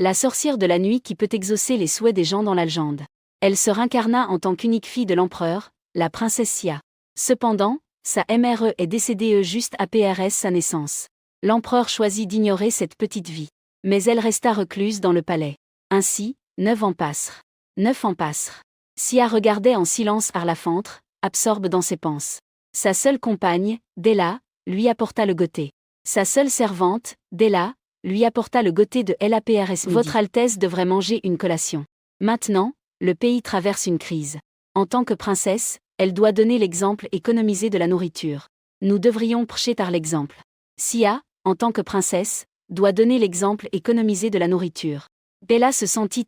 La sorcière de la nuit qui peut exaucer les souhaits des gens dans la légende. Elle se réincarna en tant qu'unique fille de l'empereur, la princesse Xia. Cependant, sa mère est décédée juste après sa naissance. L'empereur choisit d'ignorer cette petite vie. Mais elle resta recluse dans le palais. Ainsi, 9 ans passent. 9 ans passent. Xia regardait en silence par la fenêtre, absorbe dans ses pensées. Sa seule compagne, Della, lui apporta le goûter. Sa seule servante, Della, lui apporta le goûter de l'aprs midi. Votre Altesse devrait manger une collation. Maintenant, le pays traverse une crise. En tant que princesse, elle doit donner l'exemple et économiser de la nourriture. Nous devrions prêcher par l'exemple. Xia, en tant que princesse, doit donner l'exemple et économiser de la nourriture. Bella se sentit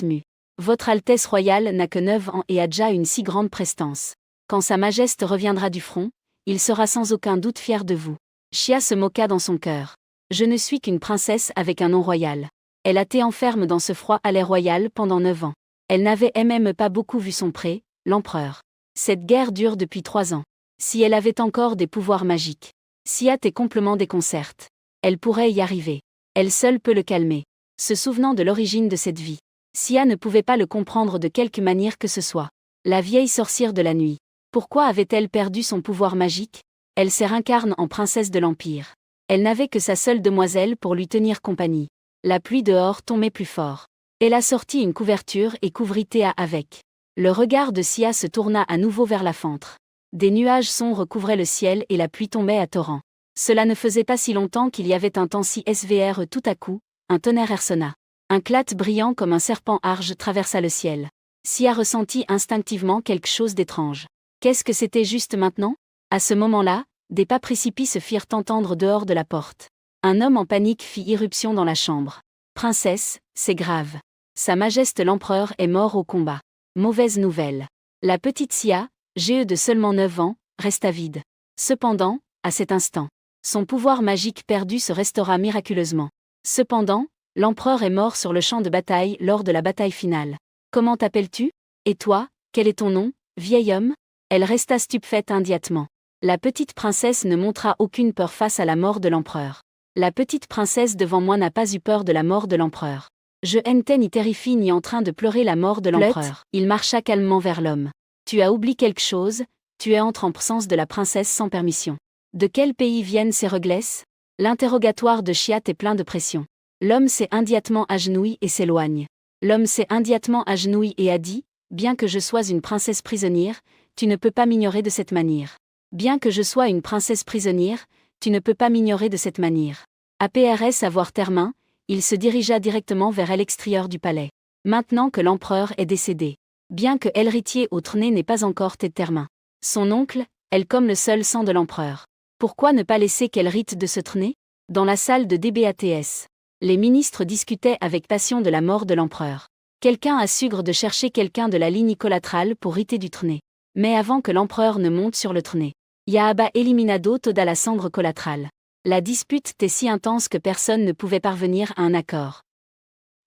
mue. Votre Altesse royale n'a que 9 ans et a déjà une si grande prestance. Quand Sa Majesté reviendra du front, il sera sans aucun doute fier de vous. Xia se moqua dans son cœur. Je ne suis qu'une princesse avec un nom royal. Elle a été enferme dans ce froid palais royal pendant 9 ans. Elle n'avait même pas beaucoup vu son pré, l'empereur. Cette guerre dure depuis 3 ans. Si elle avait encore des pouvoirs magiques. Xia est complètement déconcerte. Elle pourrait y arriver. Elle seule peut le calmer. Se souvenant de l'origine de cette vie. Xia ne pouvait pas le comprendre de quelque manière que ce soit. La vieille sorcière de la nuit. Pourquoi avait-elle perdu son pouvoir magique? Elle se réincarne en princesse de l'Empire. Elle n'avait que sa seule demoiselle pour lui tenir compagnie. La pluie dehors tombait plus fort. Elle a sorti une couverture et couvrit Théa avec. Le regard de Xia se tourna à nouveau vers la fenêtre. Des nuages sombres recouvraient le ciel et la pluie tombait à torrents. Cela ne faisait pas si longtemps qu'il y avait un temps si svr. Tout à coup, un tonnerre sonna. Un clat brillant comme un serpent arge traversa le ciel. Xia ressentit instinctivement quelque chose d'étrange. Qu'est-ce que c'était juste maintenant? À ce moment-là, des pas précipités se firent entendre dehors de la porte. Un homme en panique fit irruption dans la chambre. Princesse, c'est grave. Sa Majesté l'Empereur est mort au combat. Mauvaise nouvelle. La petite Xia, âgée de seulement 9 ans, resta vide. Cependant, à cet instant, son pouvoir magique perdu se restaura miraculeusement. Cependant, l'Empereur est mort sur le champ de bataille lors de la bataille finale. Comment t'appelles-tu? Et toi, quel est ton nom, vieil homme? Elle resta stupéfaite immédiatement. La petite princesse ne montra aucune peur face à la mort de l'empereur. La petite princesse devant moi n'a pas eu peur de la mort de l'empereur. Je n'étais ni terrifiée ni en train de pleurer la mort de l'empereur. Il marcha calmement vers l'homme. Tu as oublié quelque chose, tu es en présence de la princesse sans permission. De quel pays viennent ces reglesses? L'interrogatoire de Xia est plein de pression. L'homme s'est immédiatement agenouillé et s'éloigne. L'homme s'est immédiatement agenouillé et a dit, bien que je sois une princesse prisonnière, tu ne peux pas m'ignorer de cette manière. Bien que je sois une princesse prisonnière, tu ne peux pas m'ignorer de cette manière. Aprs avoir termin, il se dirigea directement vers l'extérieur du palais. Maintenant que l'empereur est décédé. Bien que l'héritier au trône n'est pas encore termin. Son oncle, elle comme le seul sang de l'empereur. Pourquoi ne pas laisser qu'elle rite de ce trône? Dans la salle de DBATS. Les ministres discutaient avec passion de la mort de l'empereur. Quelqu'un assure de chercher quelqu'un de la ligne collatérale pour riter du trône. Mais avant que l'empereur ne monte sur le trône. Yaaba eliminado toda la cendre collatérale. La dispute était si intense que personne ne pouvait parvenir à un accord.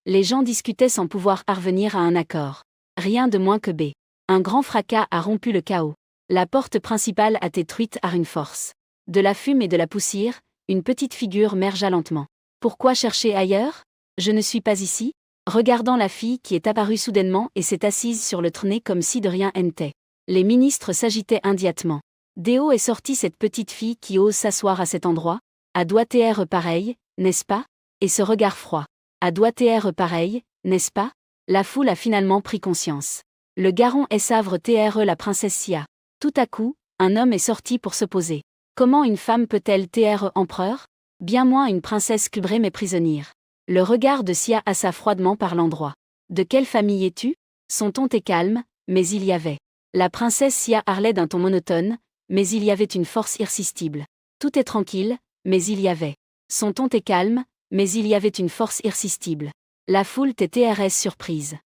Les gens discutaient sans pouvoir parvenir à un accord. Rien de moins que B. Un grand fracas a rompu le chaos. La porte principale a été détruite par une force. De la fumée et de la poussière, une petite figure mergea lentement. Pourquoi chercher ailleurs? Je ne suis pas ici. Regardant la fille qui est apparue soudainement et s'est assise sur le trône comme si de rien n'était. Les ministres s'agitaient immédiatement. Déo est sorti cette petite fille qui ose s'asseoir à cet endroit. À doit être pareil, n'est-ce pas? Et ce regard froid. À doit être pareil, n'est-ce pas? La foule a finalement pris conscience. Le garon est savre TRE la princesse Xia. Tout à coup, un homme est sorti pour se poser. Comment une femme peut-elle TRE empereur? Bien moins une princesse cubrée mais prisonnière. Le regard de Xia assa froidement par l'endroit. De quelle famille es-tu? Son ton est calme, mais il y avait. La princesse Xia parlait d'un ton monotone, mais il y avait une force irrésistible. Tout est tranquille, mais il y avait. Son ton est calme, mais il y avait une force irrésistible. La foule était TRS surprise.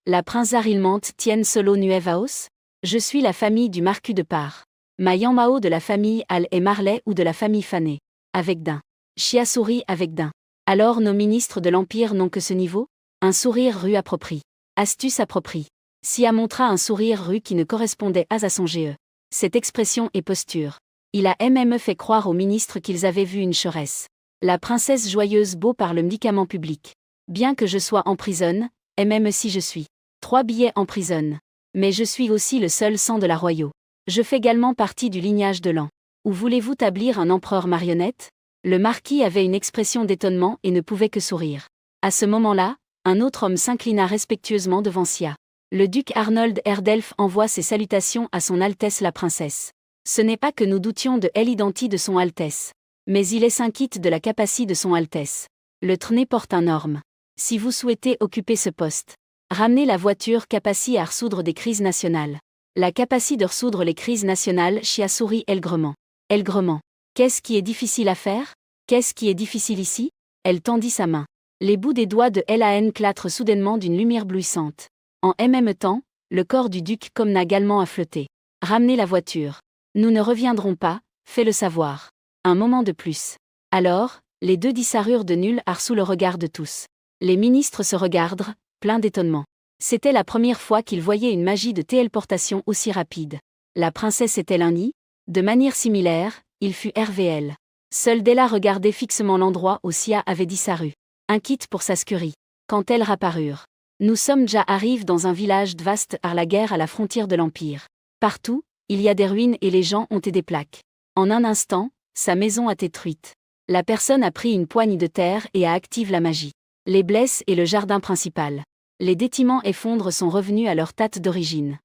La princesse Arilmente tienne solo Nuevaos? Je suis la famille du marquis de Par. Mayan Mao de la famille Al et Marley ou de la famille Fané. Avec d'un. Xia sourit avec d'un. Alors nos ministres de l'Empire n'ont que ce niveau? Un sourire rue approprie. Astuce approprie. Xia montra un sourire rue qui ne correspondait pas à son GE. Cette expression et posture. Il a même fait croire aux ministres qu'ils avaient vu une choresse. La princesse joyeuse beau par le médicament public. Bien que je sois en prison, et même si je suis 3 billets en prison. Mais je suis aussi le seul sang de la royauté. Je fais également partie du lignage de l'an. Où voulez-vous établir un empereur marionnette? Le marquis avait une expression d'étonnement et ne pouvait que sourire. À ce moment-là, un autre homme s'inclina respectueusement devant Sia. Le duc Arnold Erdelf envoie ses salutations à son Altesse la princesse. Ce n'est pas que nous doutions de l'identique de son Altesse. Mais il est s'inquiète de la capacité de son Altesse. Le trône porte un norme. Si vous souhaitez occuper ce poste, ramenez la voiture capacité à résoudre des crises nationales. La capacité de résoudre les crises nationales, Chia sourit aigrement. Aigrement. Qu'est-ce qui est difficile à faire? Qu'est-ce qui est difficile ici? Elle tendit sa main. Les bouts des doigts de Lan clatrent soudainement d'une lumière blouissante. En même temps, le corps du duc commença également à flotter. Ramenez la voiture. Nous ne reviendrons pas, fais-le savoir. Un moment de plus. Alors, les deux disparurent de nulle part sous le regard de tous. Les ministres se regardèrent, pleins d'étonnement. C'était la première fois qu'ils voyaient une magie de téléportation aussi rapide. La princesse était un nid? De manière similaire, il fut RVL. Seule Della regardait fixement l'endroit où Sia avait disparu. Inquiète pour sa scurie. Quand elles reparurent. Nous sommes déjà arrivés dans un village vaste par la guerre à la frontière de l'Empire. Partout, il y a des ruines et les gens ont des plaques. En un instant, sa maison a été détruite. La personne a pris une poignée de terre et a activé la magie. Les blesses et le jardin principal. Les bâtiments effondrés sont revenus à leur date d'origine.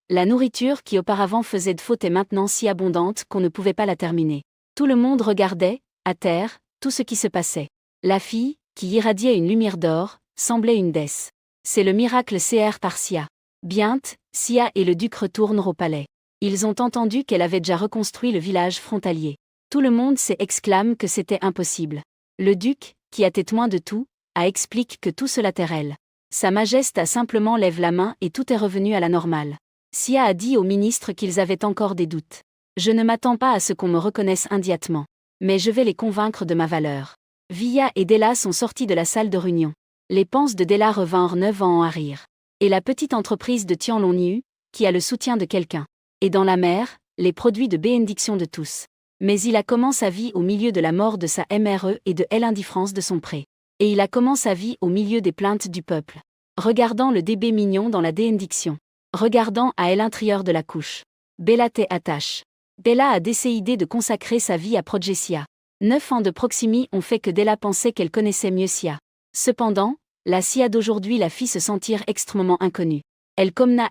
La nourriture qui auparavant faisait de faute est maintenant si abondante qu'on ne pouvait pas la terminer. Tout le monde regardait, à terre, tout ce qui se passait. La fille, qui irradiait une lumière d'or, semblait une déesse. C'est le miracle CR par Sia. Bientôt, Sia et le duc retournent au palais. Ils ont entendu qu'elle avait déjà reconstruit le village frontalier. Tout le monde s'exclame que c'était impossible. Le duc, qui est témoin de tout, explique que tout cela est réel. Sa Majesté a simplement lève la main et tout est revenu à la normale. Sia a dit aux ministres qu'ils avaient encore des doutes. Je ne m'attends pas à ce qu'on me reconnaisse immédiatement. Mais je vais les convaincre de ma valeur. Via et Della sont sortis de la salle de réunion. Les penses de Della revinrent 9 ans à rire. Et la petite entreprise de Tian Lonniu, qui a le soutien de quelqu'un. Et dans la mer, les produits de bénédiction de tous. Mais il a commencé sa vie au milieu de la mort de sa MRE et de l'indifférence de son pré. Et il a commencé sa vie au milieu des plaintes du peuple. Regardant le bébé mignon dans la bénédiction. Regardant à l'intérieur de la couche. Bella t'est attache. Della a décidé de consacrer sa vie à Progesia. 9 ans de proximité ont fait que Della pensait qu'elle connaissait mieux Sia. Cependant, la Sia d'aujourd'hui la fit se sentir extrêmement inconnue. Elle commença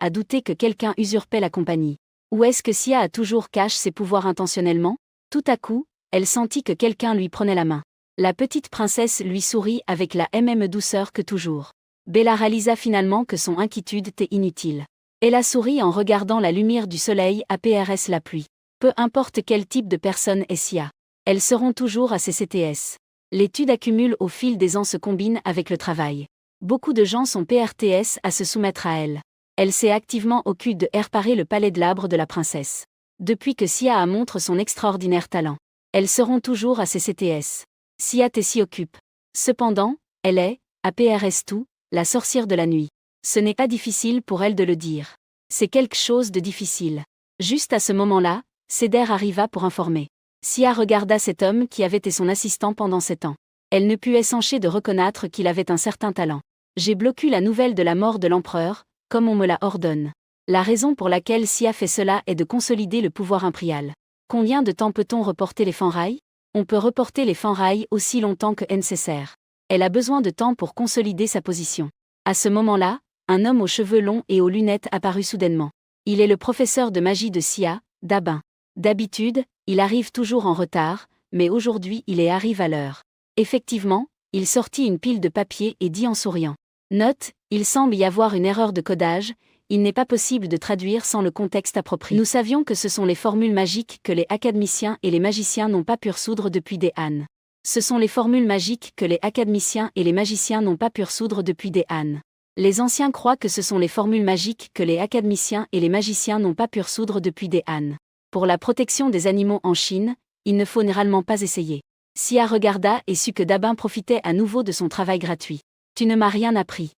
à douter que quelqu'un usurpait la compagnie. Ou est-ce que Sia a toujours caché ses pouvoirs intentionnellement? Tout à coup, elle sentit que quelqu'un lui prenait la main. La petite princesse lui sourit avec la même douceur que toujours. Bella réalisa finalement que son inquiétude était inutile. Elle a souri en regardant la lumière du soleil APRS la pluie. Peu importe quel type de personne est Sia. Elles seront toujours à CCTS. L'étude accumule au fil des ans se combine avec le travail. Beaucoup de gens sont PRTS à se soumettre à elle. Elle s'est activement occupée de réparer le palais de l'arbre de la princesse. Depuis que Sia a montré son extraordinaire talent. Elles seront toujours à CCTS. Sia s'y occupe. Cependant, elle est, APRS tout, la sorcière de la nuit. Ce n'est pas difficile pour elle de le dire. C'est quelque chose de difficile. Juste à ce moment-là, Céder arriva pour informer. Sia regarda cet homme qui avait été son assistant pendant 7 ans. Elle ne put s'empêcher de reconnaître qu'il avait un certain talent. J'ai bloqué la nouvelle de la mort de l'empereur, comme on me l'a ordonne. La raison pour laquelle Sia fait cela est de consolider le pouvoir impérial. Combien de temps peut-on reporter les fanrailles? On peut reporter les fanrailles aussi longtemps que nécessaire. Elle a besoin de temps pour consolider sa position. À ce moment-là, un homme aux cheveux longs et aux lunettes apparut soudainement. Il est le professeur de magie de Sia, Dabin. D'habitude, il arrive toujours en retard, mais aujourd'hui il arrive à l'heure. Effectivement, il sortit une pile de papier et dit en souriant. Note, il semble y avoir une erreur de codage, il n'est pas possible de traduire sans le contexte approprié. Nous savions que ce sont les formules magiques que les académiciens et les magiciens n'ont pas pu résoudre depuis des ânes. Ce sont les formules magiques que les académiciens et les magiciens n'ont pas pu résoudre depuis des ânes. Les anciens croient que ce sont les formules magiques que les académiciens et les magiciens n'ont pas pu résoudre depuis des ânes. Pour la protection des animaux en Chine, il ne faut généralement pas essayer. Sia regarda et sut que Dabin profitait à nouveau de son travail gratuit. Tu ne m'as rien appris.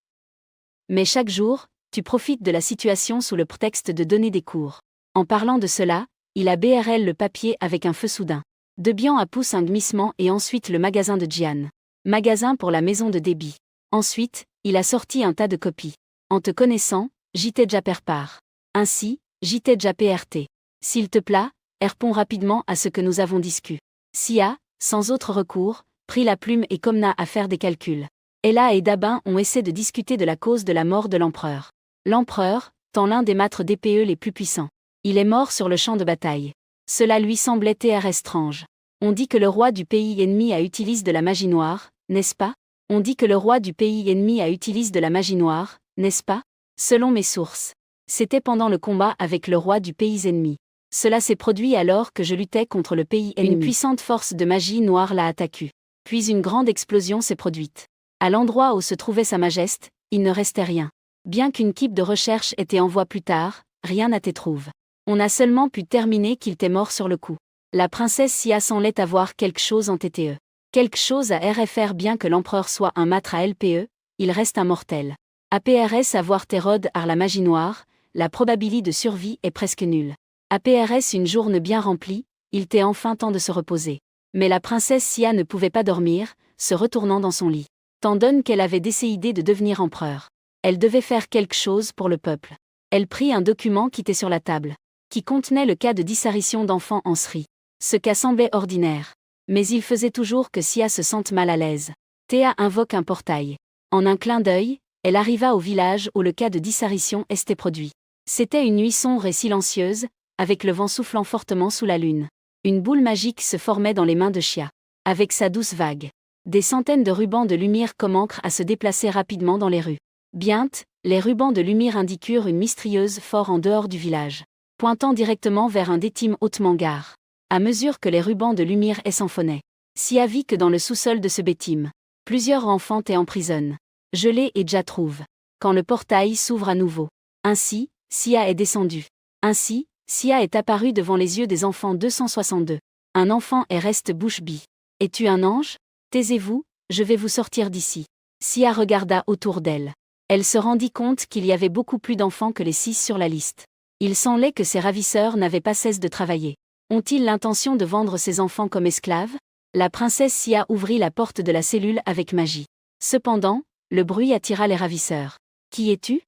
Mais chaque jour, tu profites de la situation sous le prétexte de donner des cours. En parlant de cela, il a BRL le papier avec un feu soudain. Debian a poussé un glissement et ensuite le magasin de Jian. magasin pour la maison de débit. Ensuite, il a sorti un tas de copies. En te connaissant, j'y t'ai déjà père part. Ainsi, j'y t'ai déjà PRT. S'il te plaît, réponds rapidement à ce que nous avons discuté. Sia, sans autre recours, prit la plume et commença à faire des calculs. Ella et Dabin ont essayé de discuter de la cause de la mort de l'empereur. L'empereur, tant l'un des maîtres d'épée les plus puissants. Il est mort sur le champ de bataille. Cela lui semblait très étrange. On dit que le roi du pays ennemi a utilisé de la magie noire, n'est-ce pas? On dit que le roi du pays ennemi a utilisé de la magie noire, n'est-ce pas? Selon mes sources. C'était pendant le combat avec le roi du pays ennemi. Cela s'est produit alors que je luttais contre le pays ennemi. Une puissante force de magie noire l'a attaqué. Puis une grande explosion s'est produite. À l'endroit où se trouvait Sa Majesté, il ne restait rien. Bien qu'une équipe de recherche ait été envoyée plus tard, rien n'a été trouvé. On a seulement pu terminer qu'il était mort sur le coup. La princesse Sia semblait avoir quelque chose en TTE. Quelque chose à RFR. Bien que l'empereur soit un maître à LPE, il reste un mortel. APRS avoir Térode à la magie noire, la probabilité de survie est presque nulle. APRS une journée bien remplie, il était enfin temps de se reposer. Mais la princesse Sia ne pouvait pas dormir, se retournant dans son lit. Tant donne qu'elle avait décidé de devenir empereur. Elle devait faire quelque chose pour le peuple. Elle prit un document qui était sur la table, qui contenait le cas de disparition d'enfants en Sri. Ce cas semblait ordinaire. Mais il faisait toujours que Sia se sente mal à l'aise. Théa invoque un portail. En un clin d'œil, elle arriva au village où le cas de disparition s'était produit. C'était une nuit sombre et silencieuse, avec le vent soufflant fortement sous la lune. Une boule magique se formait dans les mains de Sia. Avec sa douce vague. Des centaines de rubans de lumière commencent à se déplacer rapidement dans les rues. Bientôt, les rubans de lumière indiquèrent une mystérieuse fort en dehors du village, pointant directement vers un détime hautement gare. À mesure que les rubans de lumière s'enfonnaient, Sia vit que dans le sous-sol de ce bétime, plusieurs enfants étaient en prison. Gelés et déjà trouve. Quand le portail s'ouvre à nouveau. Ainsi, Sia est descendue. Ainsi, Sia est apparue devant les yeux des enfants 262. Un enfant est reste bouche bée. Es-tu un ange? Taisez-vous, je vais vous sortir d'ici. Sia regarda autour d'elle. Elle se rendit compte qu'il y avait beaucoup plus d'enfants que les 6 sur la liste. Il semblait que ces ravisseurs n'avaient pas cessé de travailler. Ont-ils l'intention de vendre ces enfants comme esclaves? La princesse Sia ouvrit la porte de la cellule avec magie. Cependant, le bruit attira les ravisseurs. Qui es-tu?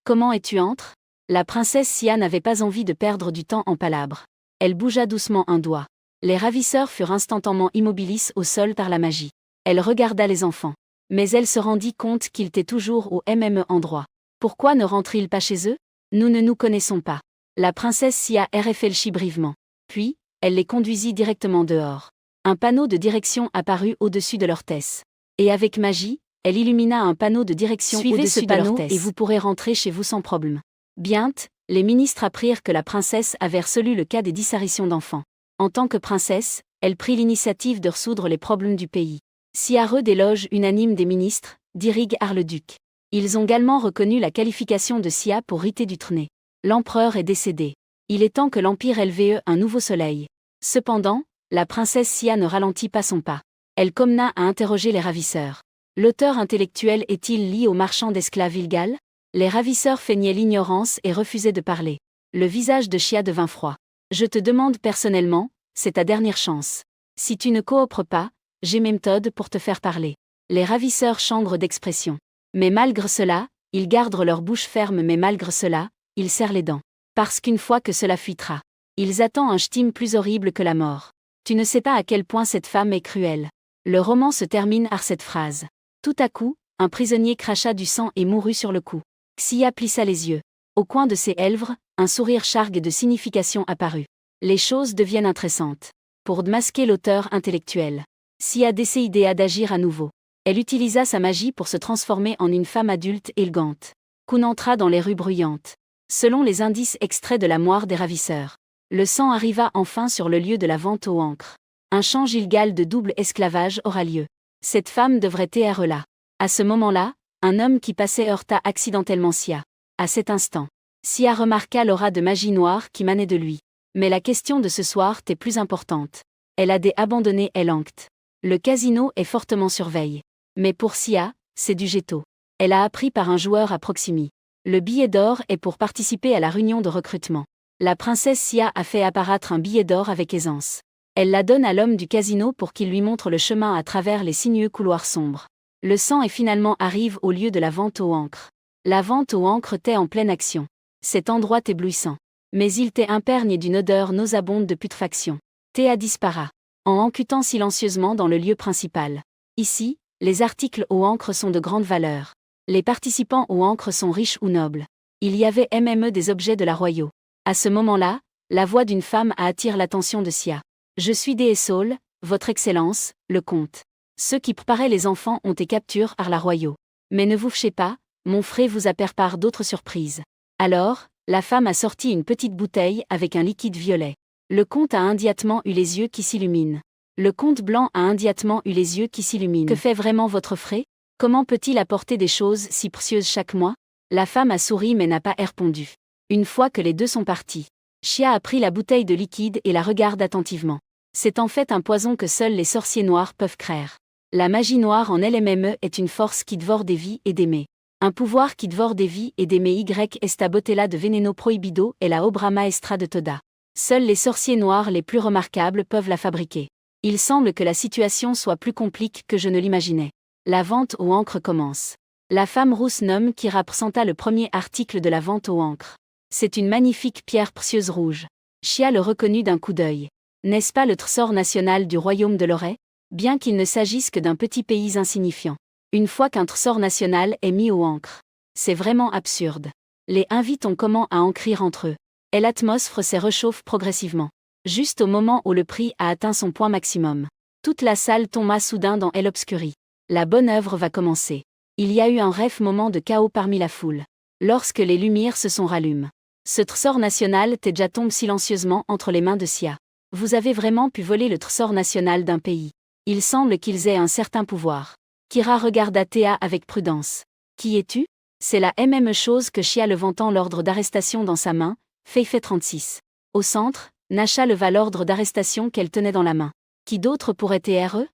Comment es-tu entré? La princesse Sia n'avait pas envie de perdre du temps en palabres. Elle bougea doucement un doigt. Les ravisseurs furent instantanément immobilisés au sol par la magie. Elle regarda les enfants. Mais elle se rendit compte qu'ils étaient toujours au même endroit. Pourquoi ne rentrent-ils pas chez eux? Nous ne nous connaissons pas. La princesse Sia réfléchit brièvement. Puis, elle les conduisit directement dehors. Un panneau de direction apparut au-dessus de leur tête. Et avec magie, elle illumina un panneau de direction au-dessus de leur tête. Et vous pourrez rentrer chez vous sans problème. Bientôt, les ministres apprirent que la princesse avait résolu le cas des disparitions d'enfants. En tant que princesse, elle prit l'initiative de résoudre les problèmes du pays. Sia d'éloge unanime des ministres, dirige Arleduc. Ils ont également reconnu la qualification de Sia pour riter du trône. L'empereur est décédé. Il est temps que l'Empire LVE un nouveau soleil. Cependant, la princesse Sia ne ralentit pas son pas. Elle commença à interroger les ravisseurs. L'auteur intellectuel est-il lié au marchand d'esclaves illégal? Les ravisseurs feignaient l'ignorance et refusaient de parler. Le visage de Sia devint froid. Je te demande personnellement, c'est ta dernière chance. Si tu ne coopères pas, j'ai mes méthodes pour te faire parler. Les ravisseurs changent d'expression. Mais malgré cela, ils gardent leur bouche ferme mais malgré cela, ils serrent les dents. Parce qu'une fois que cela fuitera, ils attendent un stime plus horrible que la mort. Tu ne sais pas à quel point cette femme est cruelle. Le roman se termine par cette phrase. Tout à coup, un prisonnier cracha du sang et mourut sur le coup. Sia plissa les yeux. Au coin de ses lèvres, un sourire chargue de signification apparut. Les choses deviennent intéressantes. Pour masquer l'auteur intellectuel, Sia décida d'agir à nouveau. Elle utilisa sa magie pour se transformer en une femme adulte élégante. Kun entra dans les rues bruyantes. Selon les indices extraits de la moire des ravisseurs, le sang arriva enfin sur le lieu de la vente aux encres. Un change illégal de double esclavage aura lieu. Cette femme devrait être là. À ce moment-là, un homme qui passait heurta accidentellement Sia. À cet instant, Sia remarqua l'aura de magie noire qui manait de lui. Mais la question de ce soir était plus importante. Elle a abandonné Elanct. Le casino est fortement surveillé. Mais pour Sia, c'est du ghetto. Elle a appris par un joueur à proximité. Le billet d'or est pour participer à la réunion de recrutement. La princesse Sia a fait apparaître un billet d'or avec aisance. Elle la donne à l'homme du casino pour qu'il lui montre le chemin à travers les sinueux couloirs sombres. Le sang et finalement arrive au lieu de la vente aux encres. La vente aux encres t'est en pleine action. Cet endroit éblouissant. Mais il t'est imprégné d'une odeur nauséabonde de putréfaction. Théa dispara, en enquêtant silencieusement dans le lieu principal. Ici, les articles aux encres sont de grande valeur. Les participants aux encres sont riches ou nobles. Il y avait des objets de la royauté. À ce moment-là, la voix d'une femme attire l'attention de Sia. Je suis déesse Saul, votre excellence, le comte. Ceux qui préparaient les enfants ont été capturés par la royauté. Mais ne vous fâchez pas, mon frère vous a préparé d'autres surprises. Alors, la femme a sorti une petite bouteille avec un liquide violet. Le comte a immédiatement eu les yeux qui s'illuminent. Le comte blanc a immédiatement eu les yeux qui s'illuminent. Que fait vraiment votre frère? Comment peut-il apporter des choses si précieuses chaque mois? La femme a souri mais n'a pas répondu. Une fois que les deux sont partis, Sia a pris la bouteille de liquide et la regarde attentivement. C'est en fait un poison que seuls les sorciers noirs peuvent créer. La magie noire en elle-même est une force qui dévore des vies et d'aimer. Un pouvoir qui dévore des vies et d'aimer esta botella de veneno prohibido et la obra maestra de Toda. Seuls les sorciers noirs les plus remarquables peuvent la fabriquer. Il semble que la situation soit plus compliquée que je ne l'imaginais. La vente aux encres commence. La femme rousse nomme qui représenta le premier article de la vente aux encres. C'est une magnifique pierre précieuse rouge. Sia le reconnut d'un coup d'œil. N'est-ce pas le trésor national du royaume de l'Orée? Bien qu'il ne s'agisse que d'un petit pays insignifiant. Une fois qu'un trésor national est mis aux encres. C'est vraiment absurde. Les invités ont comment à encrir entre eux. Et l'atmosphère se réchauffe progressivement. Juste au moment où le prix a atteint son point maximum. Toute la salle tomba soudain dans l'obscurie. La bonne œuvre va commencer. Il y a eu un bref moment de chaos parmi la foule. Lorsque les lumières se sont rallumées. Ce trésor national déjà tombe silencieusement entre les mains de Sia. Vous avez vraiment pu voler le trésor national d'un pays. Il semble qu'ils aient un certain pouvoir. Kira regarda Théa avec prudence. Qui es-tu? C'est la même chose que Sia levantant l'ordre d'arrestation dans sa main, Feifei 36. Au centre, Nasha leva l'ordre d'arrestation qu'elle tenait dans la main. Qui d'autre pourrait être?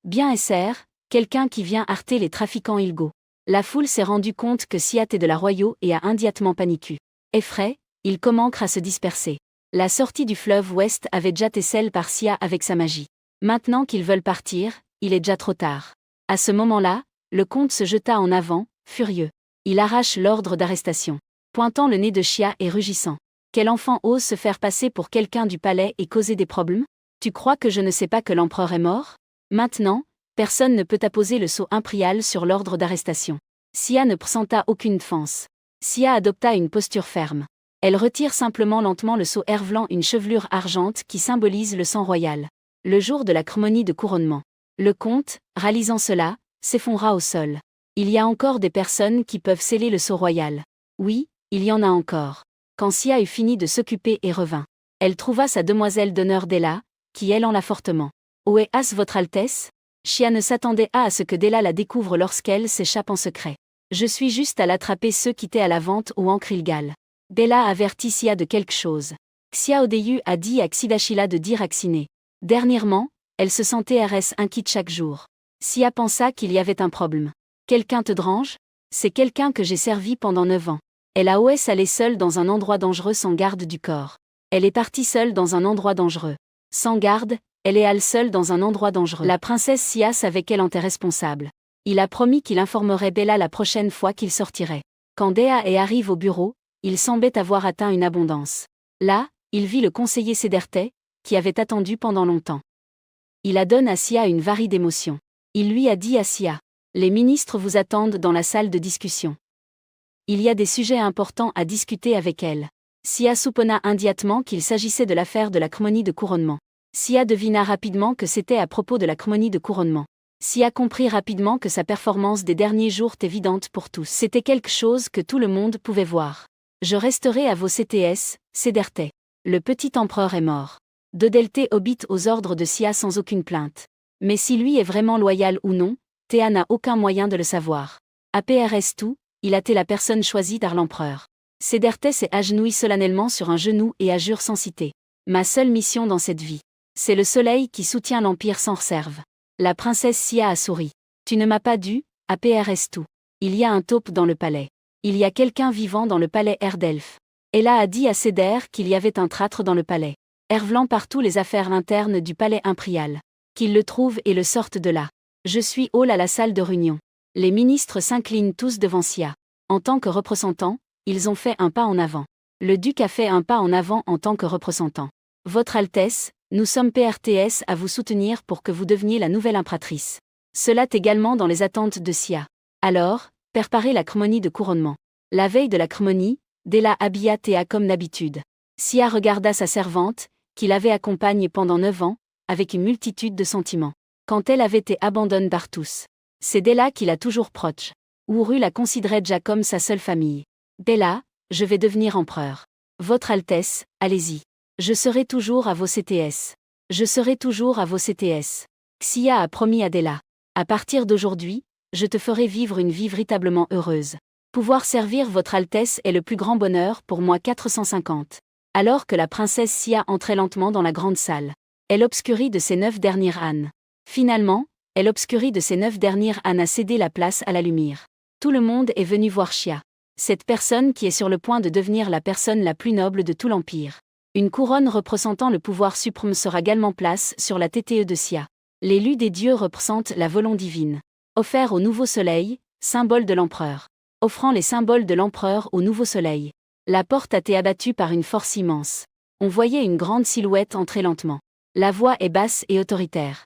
Bien SR, quelqu'un qui vient arrêter les trafiquants illégaux. La foule s'est rendu compte que Sia était de la royauté et a immédiatement paniqué. Effrayé, il commence à se disperser. La sortie du fleuve ouest avait déjà été scellée par Sia avec sa magie. Maintenant qu'ils veulent partir, il est déjà trop tard. À ce moment-là, le comte se jeta en avant, furieux. Il arrache l'ordre d'arrestation, pointant le nez de Sia et rugissant. Quel enfant ose se faire passer pour quelqu'un du palais et causer des problèmes? Tu crois que je ne sais pas que l'empereur est mort? Maintenant, personne ne peut apposer le sceau impérial sur l'ordre d'arrestation. Sia ne présenta aucune défense. Sia adopta une posture ferme. Elle retire simplement lentement le sceau révélant une chevelure argente qui symbolise le sang royal. Le jour de la cérémonie de couronnement. Le comte, réalisant cela, s'effondra au sol. Il y a encore des personnes qui peuvent sceller le sceau royal. Oui, il y en a encore. Quand Sia eut fini de s'occuper et revint, elle trouva sa demoiselle d'honneur Della, qui ailant-la fortement. Où est-ce votre Altesse? Sia ne s'attendait à ce que Della la découvre lorsqu'elle s'échappe en secret. Je suis juste à l'attraper ceux qui étaient à la vente au encre illégale. Della avertit Sia de quelque chose. Xia Odeyu a dit à Xidashila de dire à Xiné. Dernièrement, elle se sentait inquiète chaque jour. Sia pensa qu'il y avait un problème. Quelqu'un te dérange? C'est quelqu'un que j'ai servi pendant 9 ans. Elle a osé aller seule dans un endroit dangereux sans garde du corps. Elle est partie seule dans un endroit dangereux. Sans garde, elle est allée seule dans un endroit dangereux. La princesse Sia savait qu'elle en était responsable. Il a promis qu'il informerait Bella la prochaine fois qu'il sortirait. Quand Dea arrive au bureau, il semblait avoir atteint une abondance. Là, il vit le conseiller Séderté, qui avait attendu pendant longtemps. Il a donné à Sia une varie d'émotions. Il lui a dit à Sia. Les ministres vous attendent dans la salle de discussion. Il y a des sujets importants à discuter avec elle. Sia soupçonna immédiatement qu'il s'agissait de l'affaire de la cérémonie de couronnement. Sia devina rapidement que c'était à propos de la cérémonie de couronnement. Sia comprit rapidement que sa performance des derniers jours était évidente pour tous. C'était quelque chose que tout le monde pouvait voir. Je resterai à vos CTS, Séderté. Le petit empereur est mort. Dodelté obéit aux ordres de Sia sans aucune plainte. Mais si lui est vraiment loyal ou non, Théa n'a aucun moyen de le savoir. APRS tout, il a été la personne choisie par l'empereur. Séderté s'est agenouillé solennellement sur un genou et a juré sans citer. Ma seule mission dans cette vie. C'est le soleil qui soutient l'empire sans réserve. La princesse Sia a souri. Tu ne m'as pas dû, APRS tout. Il y a un taupe dans le palais. Il y a quelqu'un vivant dans le palais Erdelf. Ella a dit à Séder qu'il y avait un traître dans le palais. hervelant partout les affaires internes du palais impérial. Qu'ils le trouvent et le sortent de là. Je suis hall à la salle de réunion. Les ministres s'inclinent tous devant Sia. En tant que représentants, ils ont fait un pas en avant. Le duc a fait un pas en avant en tant que représentant. Votre Altesse, nous sommes PRTS à vous soutenir pour que vous deveniez la nouvelle impératrice. Cela est également dans les attentes de Sia. Alors, préparez la cérémonie de couronnement. La veille de la cérémonie, Della habilla Théa comme d'habitude. Sia regarda sa servante, qui l'avait accompagnée pendant 9 ans, avec une multitude de sentiments. Quand elle avait été abandonnée par tous. C'est Della qui l'a toujours proche. Ouru la considérait déjà comme sa seule famille. Della, je vais devenir empereur. Votre Altesse, allez-y. Je serai toujours à vos CTS. Je serai toujours à vos CTS. Xia a promis à Della. À partir d'aujourd'hui, je te ferai vivre une vie véritablement heureuse. Pouvoir servir votre Altesse est le plus grand bonheur pour moi 450. Alors que la princesse Sia entrait lentement dans la grande salle. Elle obscurit de ses 9 dernières ânes. Finalement, elle obscurit de ses 9 dernières ânes a cédé la place à la lumière. Tout le monde est venu voir Xia. Cette personne qui est sur le point de devenir la personne la plus noble de tout l'Empire. Une couronne représentant le pouvoir suprême sera également place sur la TTE de Sia. L'élu des dieux représente la volonté divine. Offert au nouveau soleil, symbole de l'empereur. Offrant les symboles de l'empereur au nouveau soleil. La porte a été abattue par une force immense. On voyait une grande silhouette entrer lentement. La voix est basse et autoritaire.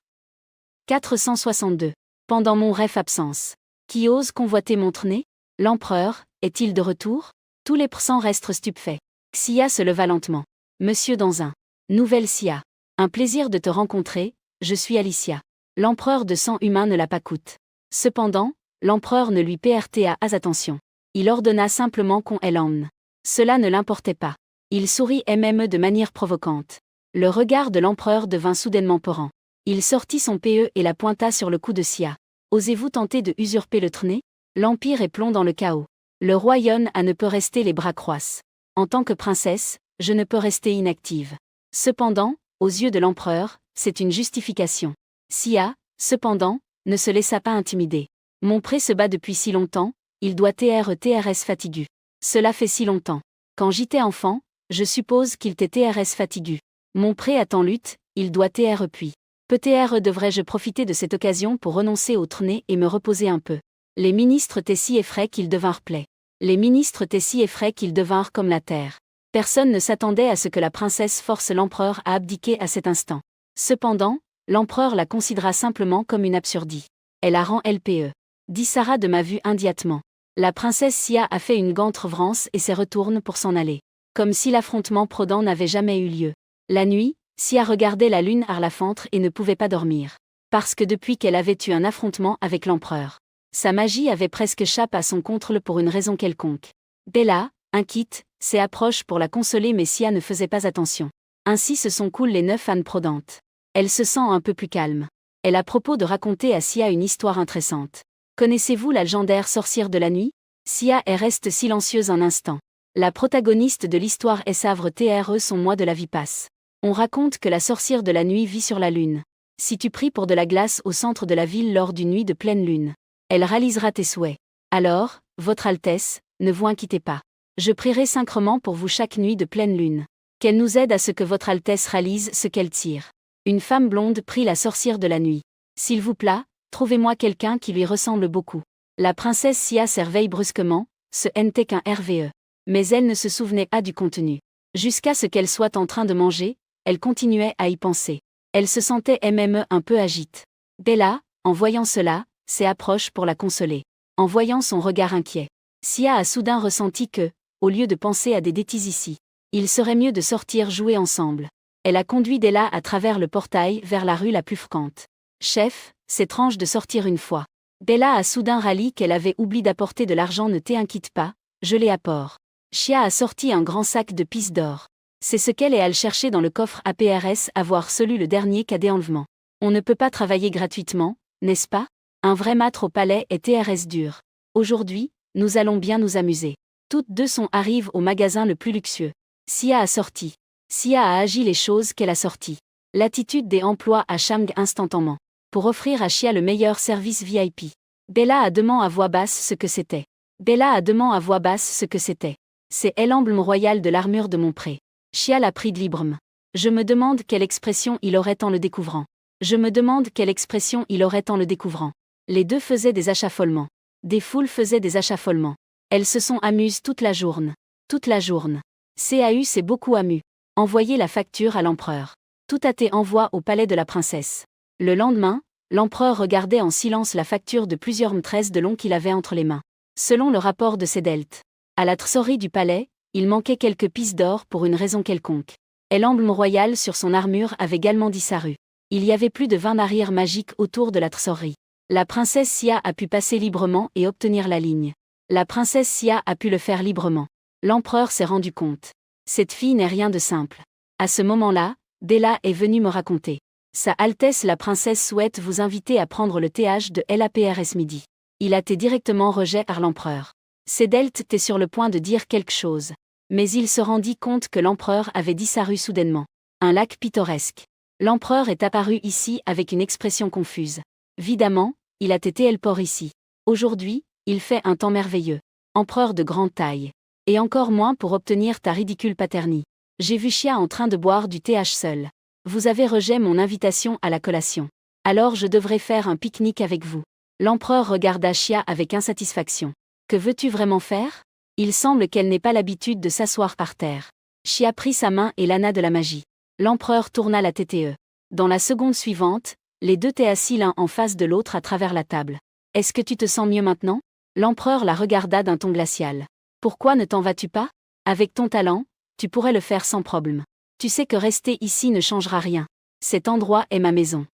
462. Pendant mon rêve absence. Qui ose convoiter mon trône? L'empereur, est-il de retour? Tous les persans restent stupéfaits. Xia se leva lentement. Monsieur Danzin. Nouvelle Sia. Un plaisir de te rencontrer, je suis Alicia. L'empereur de sang humain ne l'a pas coûte. Cependant, l'empereur ne lui prêta pas attention. Il ordonna simplement qu'on l'emmène. Cela ne l'importait pas. Il sourit même de manière provocante. Le regard de l'empereur devint soudainement peurant. Il sortit son PE et la pointa sur le cou de Sia. Osez-vous tenter de usurper le trône? L'empire est plomb dans le chaos. Le royaume a ne peut rester les bras croisés. En tant que princesse, je ne peux rester inactive. Cependant, aux yeux de l'empereur, c'est une justification. Sia, cependant, ne se laissa pas intimider. Mon pré se bat depuis si longtemps, il doit TRS fatigu. Cela fait si longtemps. Quand j'étais enfant, je suppose qu'il TRS fatigu. Mon pré attend lutte, il doit puis. Peut-être devrais-je profiter de cette occasion pour renoncer au trône et me reposer un peu. Les ministres étaient si effrayés qu'ils devinrent plaies. Les ministres étaient si effrayés qu'ils devinrent comme la terre. Personne ne s'attendait à ce que la princesse force l'empereur à abdiquer à cet instant. Cependant, l'empereur la considéra simplement comme une absurdie. Elle a rend LPE. Dit Sarah de ma vue immédiatement. La princesse Sia a fait une grande révérence et s'est retourne pour s'en aller. Comme si l'affrontement prudent n'avait jamais eu lieu. La nuit, Sia regardait la lune à la fenêtre et ne pouvait pas dormir. Parce que depuis qu'elle avait eu un affrontement avec l'empereur, sa magie avait presque échappé à son contrôle pour une raison quelconque. Bella, inquiète, s'est approche pour la consoler mais Sia ne faisait pas attention. Ainsi se sont coulées les 9 ânes prudentes. Elle se sent un peu plus calme. Elle a propos de raconter à Sia une histoire intéressante. Connaissez-vous la légendaire sorcière de la nuit? Sia reste silencieuse un instant. La protagoniste de l'histoire est Savre TRE son mois de la vie passe. On raconte que la sorcière de la nuit vit sur la lune. Si tu pries pour de la glace au centre de la ville lors d'une nuit de pleine lune, elle réalisera tes souhaits. Alors, votre Altesse, ne vous inquiétez pas. Je prierai sacrement pour vous chaque nuit de pleine lune. Qu'elle nous aide à ce que votre Altesse réalise ce qu'elle tire. Une femme blonde prie la sorcière de la nuit. S'il vous plaît, trouvez-moi quelqu'un qui lui ressemble beaucoup. La princesse Sia s'éveille brusquement, ce n'était qu'un RVE. Mais elle ne se souvenait pas du contenu. Jusqu'à ce qu'elle soit en train de manger, elle continuait à y penser. Elle se sentait un peu agite. Bella, en voyant cela, s'est approche pour la consoler. En voyant son regard inquiet, Sia a soudain ressenti que, au lieu de penser à des bêtises ici, il serait mieux de sortir jouer ensemble. Elle a conduit Della à travers le portail vers la rue la plus fréquente. Chef, c'est étrange de sortir une fois. Bella a soudain râli qu'elle avait oublié d'apporter de l'argent. Ne t'inquiète pas, je l'ai apport. Sia a sorti un grand sac de pièces d'or. C'est ce qu'elle est allée chercher dans le coffre APRS, avoir celui le dernier cadet enlèvement. On ne peut pas travailler gratuitement, n'est-ce pas? Un vrai maître au palais est TRS dur. Aujourd'hui, nous allons bien nous amuser. Toutes deux arrivent au magasin le plus luxueux. Sia a sorti. Sia a agi les choses qu'elle a sorties. L'attitude des emplois à Shang instantanément. Pour offrir à Sia le meilleur service VIP. Bella a demandé à voix basse ce que c'était. Bella a demandé à voix basse ce que c'était. C'est l'emblème royal de l'armure de mon pré. Sia l'a pris de librement. Je me demande quelle expression il aurait en le découvrant. Je me demande quelle expression il aurait en le découvrant. Les deux faisaient des achaffolements. Des foules faisaient des achaffolements. Elles se sont amusées toute la journée. Toute la journée. CAU s'est beaucoup amu. Envoyez la facture à l'empereur. Tout a été envoyé au palais de la princesse. Le lendemain, l'empereur regardait en silence la facture de plusieurs maîtresses de long qu'il avait entre les mains. Selon le rapport de Sedelt, à la trésorerie du palais, il manquait quelques pièces d'or pour une raison quelconque. Et l'emblème royal sur son armure avait également disparu. Il y avait plus de 20 navires magiques autour de la trésorerie. La princesse Sia a pu passer librement et obtenir la ligne. La princesse Sia a pu le faire librement. L'empereur s'est rendu compte. Cette fille n'est rien de simple. À ce moment-là, Bella est venue me raconter. Sa Altesse la princesse souhaite vous inviter à prendre le TH de l'APRS midi. Il a été directement rejet par l'empereur. Sedelt était sur le point de dire quelque chose. Mais il se rendit compte que l'empereur avait disparu soudainement. Un lac pittoresque. L'empereur est apparu ici avec une expression confuse. Évidemment, il a été le port ici. Aujourd'hui, il fait un temps merveilleux. Empereur de grande taille. Et encore moins pour obtenir ta ridicule paternie. J'ai vu Chia en train de boire du TH seul. Vous avez rejeté mon invitation à la collation. Alors je devrais faire un pique-nique avec vous. L'empereur regarda Chia avec insatisfaction. Que veux-tu vraiment faire? Il semble qu'elle n'ait pas l'habitude de s'asseoir par terre. Chia prit sa main et l'ana de la magie. L'empereur tourna la tête. Dans la seconde suivante, les deux étaient assis l'un en face de l'autre à travers la table. Est-ce que tu te sens mieux maintenant? L'empereur la regarda d'un ton glacial. Pourquoi ne t'en vas-tu pas? Avec ton talent, tu pourrais le faire sans problème. Tu sais que rester ici ne changera rien. Cet endroit est ma maison.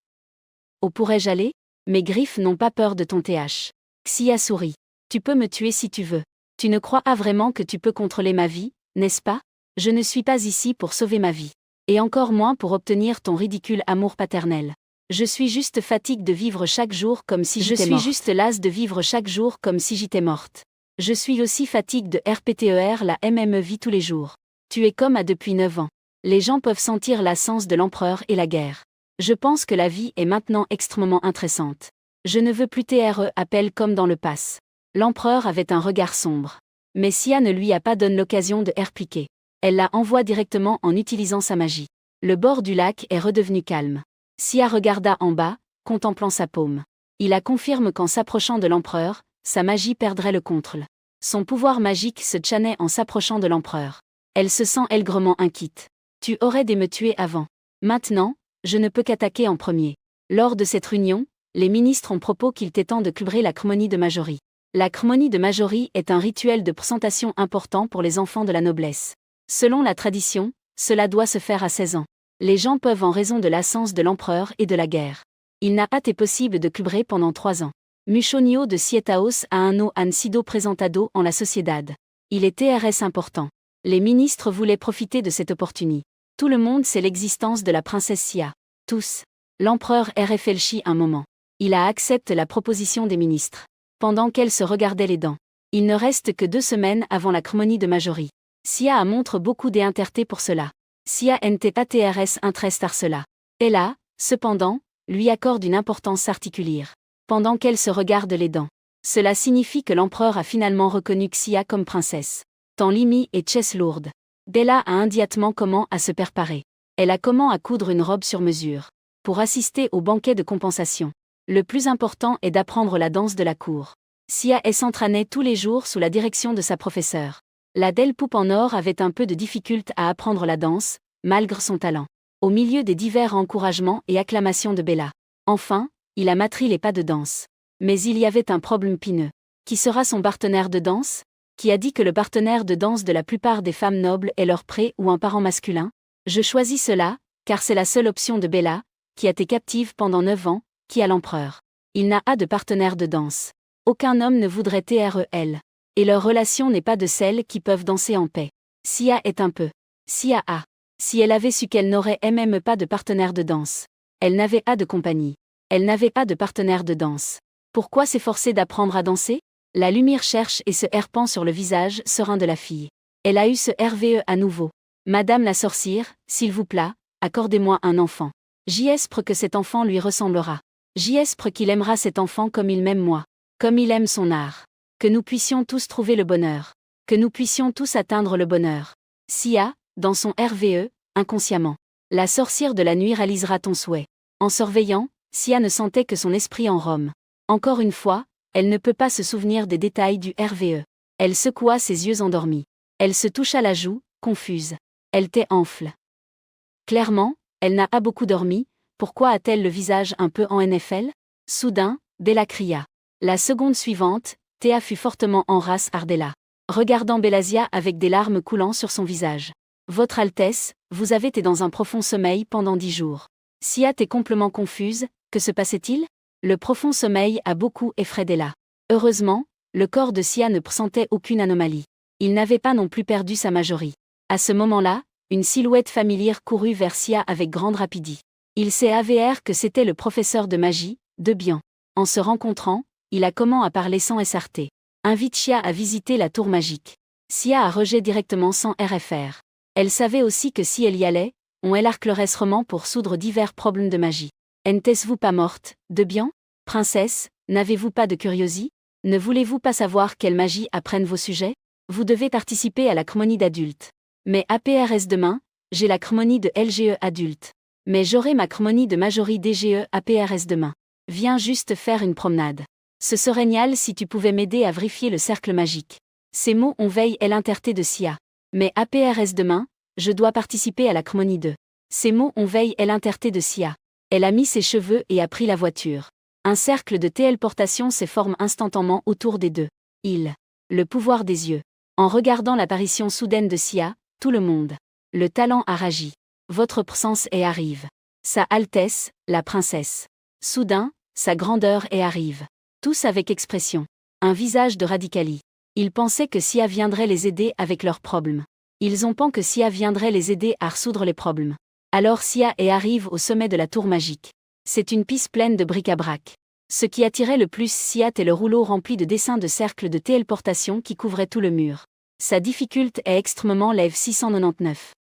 Où pourrais-je aller? Mes griffes n'ont pas peur de ton TH. Xia sourit. Tu peux me tuer si tu veux. Tu ne crois pas vraiment que tu peux contrôler ma vie, n'est-ce pas? Je ne suis pas ici pour sauver ma vie. Et encore moins pour obtenir ton ridicule amour paternel. Je suis juste fatiguée de vivre chaque jour comme si j'étais morte. Je suis juste lasse de vivre chaque jour comme si j'étais morte. Je suis aussi fatiguée de RPTER la MME vie tous les jours. Tu es comme à depuis 9 ans. Les gens peuvent sentir l'essence de l'empereur et la guerre. Je pense que la vie est maintenant extrêmement intéressante. Je ne veux plus TRE appel comme dans le pass. L'empereur avait un regard sombre. Mais Sia ne lui a pas donné l'occasion de répliquer. Elle la envoie directement en utilisant sa magie. Le bord du lac est redevenu calme. Sia regarda en bas, contemplant sa paume. Il a confirmé qu'en s'approchant de l'empereur, sa magie perdrait le contrôle. Son pouvoir magique se chanait en s'approchant de l'empereur. Elle se sent aigrement inquiète. Tu aurais dû me tuer avant. Maintenant, je ne peux qu'attaquer en premier. Lors de cette réunion, les ministres ont proposé qu'il était temps de célébrer la cérémonie de Majorie. La cérémonie de Majorie est un rituel de présentation important pour les enfants de la noblesse. Selon la tradition, cela doit se faire à 16 ans. Les gens peuvent en raison de l'absence de l'empereur et de la guerre. Il n'a pas été possible de célébrer pendant 3 ans. Muchonio de Sietaos a un no han sido presentado en la sociedad. Il est TRS important. Les ministres voulaient profiter de cette opportunité. Tout le monde sait l'existence de la princesse Sia. Tous. L'empereur réfléchit un moment. Il a accepté la proposition des ministres. Pendant qu'elle se regardait les dents. Il ne reste que 2 semaines avant la cérémonie de Majorie. Sia a montre beaucoup d'intérêt pour cela. Sia n'était pas TRS intéressée par cela. Ella, cependant, lui accorde une importance particulière. Pendant qu'elle se regarde les dents. Cela signifie que l'empereur a finalement reconnu Xia comme princesse. Tant Limi et Chess lourde. Bella a immédiatement comment à se préparer. Elle a comment à coudre une robe sur mesure. Pour assister au banquet de compensation. Le plus important est d'apprendre la danse de la cour. Sia s'entraînait tous les jours sous la direction de sa professeure. La belle poupe en or avait un peu de difficulté à apprendre la danse, malgré son talent. Au milieu des divers encouragements et acclamations de Bella. Enfin, il a maîtrisé les pas de danse. Mais il y avait un problème pineux. Qui sera son partenaire de danse? Qui a dit que le partenaire de danse de la plupart des femmes nobles est leur pré ou un parent masculin? Je choisis cela, car c'est la seule option de Bella, qui a été captive pendant 9 ans, qui a l'empereur. Il n'a pas de partenaire de danse. Aucun homme ne voudrait TREL. Et leur relation n'est pas de celles qui peuvent danser en paix. Sia est un peu. Sia a. Si elle avait su qu'elle n'aurait même pas de partenaire de danse. Elle n'avait pas de compagnie. Elle n'avait pas de partenaire de danse. Pourquoi s'efforcer d'apprendre à danser? La lumière cherche et se herpant sur le visage serein de la fille. Elle a eu ce RVE à nouveau. Madame la sorcière, s'il vous plaît, accordez-moi un enfant. J'espère que cet enfant lui ressemblera. J'espère qu'il aimera cet enfant comme il m'aime moi. Comme il aime son art. Que nous puissions tous trouver le bonheur. Que nous puissions tous atteindre le bonheur. Sia, dans son RVE, inconsciemment. La sorcière de la nuit réalisera ton souhait. En surveillant, Sia ne sentait que son esprit en Rome. Encore une fois, elle ne peut pas se souvenir des détails du RVE. Elle secoua ses yeux endormis. Elle se toucha la joue, confuse. Elle enfle. Clairement, elle n'a pas beaucoup dormi, pourquoi a-t-elle le visage un peu en NFL? Soudain, Bella cria. La seconde suivante, Théa fut fortement en race Ardella, regardant Bellazia avec des larmes coulant sur son visage. Votre Altesse, vous avez été dans un profond sommeil pendant 10 jours. Sia était complètement confuse, que se passait-il? Le profond sommeil a beaucoup effrayé Della. Heureusement, le corps de Sia ne pressentait aucune anomalie. Il n'avait pas non plus perdu sa majorie. À ce moment-là, une silhouette familière courut vers Sia avec grande rapidité. Il s'est avéré que c'était le professeur de magie, Debian. En se rencontrant, il a commencé à parler sans SRT. Invite Sia à visiter la tour magique. Sia a rejeté directement sans RFR. Elle savait aussi que si elle y allait, on l'arclerait sûrement pour soudre divers problèmes de magie. N'êtes-vous pas morte, Debian? Princesse, n'avez-vous pas de curiosité? Ne voulez-vous pas savoir quelle magie apprennent vos sujets? Vous devez participer à la chromonie d'adulte. Mais APRS demain, j'ai la chromonie de LGE adulte. Mais j'aurai ma chromonie de majorie DGE APRS demain. Viens juste faire une promenade. Ce serait génial si tu pouvais m'aider à vérifier le cercle magique. Ces mots ont veillé l'interté de Sia. Mais APRS demain, je dois participer à la chromonie 2. Ces mots ont veillé l'interté de Sia. Elle a mis ses cheveux et a pris la voiture. Un cercle de téléportation se forme instantanément autour des deux. Le pouvoir des yeux. En regardant l'apparition soudaine de Sia, tout le monde. Le talent a ragi. Votre présence arrive. Sa Altesse, la princesse. Soudain, sa grandeur arrive. Tous avec expression. Un visage de radicali. Ils pensaient que Sia viendrait les aider avec leurs problèmes. Ils ont pensé que Sia viendrait les aider à résoudre les problèmes. Alors Sia arrive au sommet de la tour magique. C'est une piste pleine de bric-à-brac. Ce qui attirait le plus Sia était le rouleau rempli de dessins de cercles de téléportation qui couvrait tout le mur. Sa difficulté est extrêmement lève 699.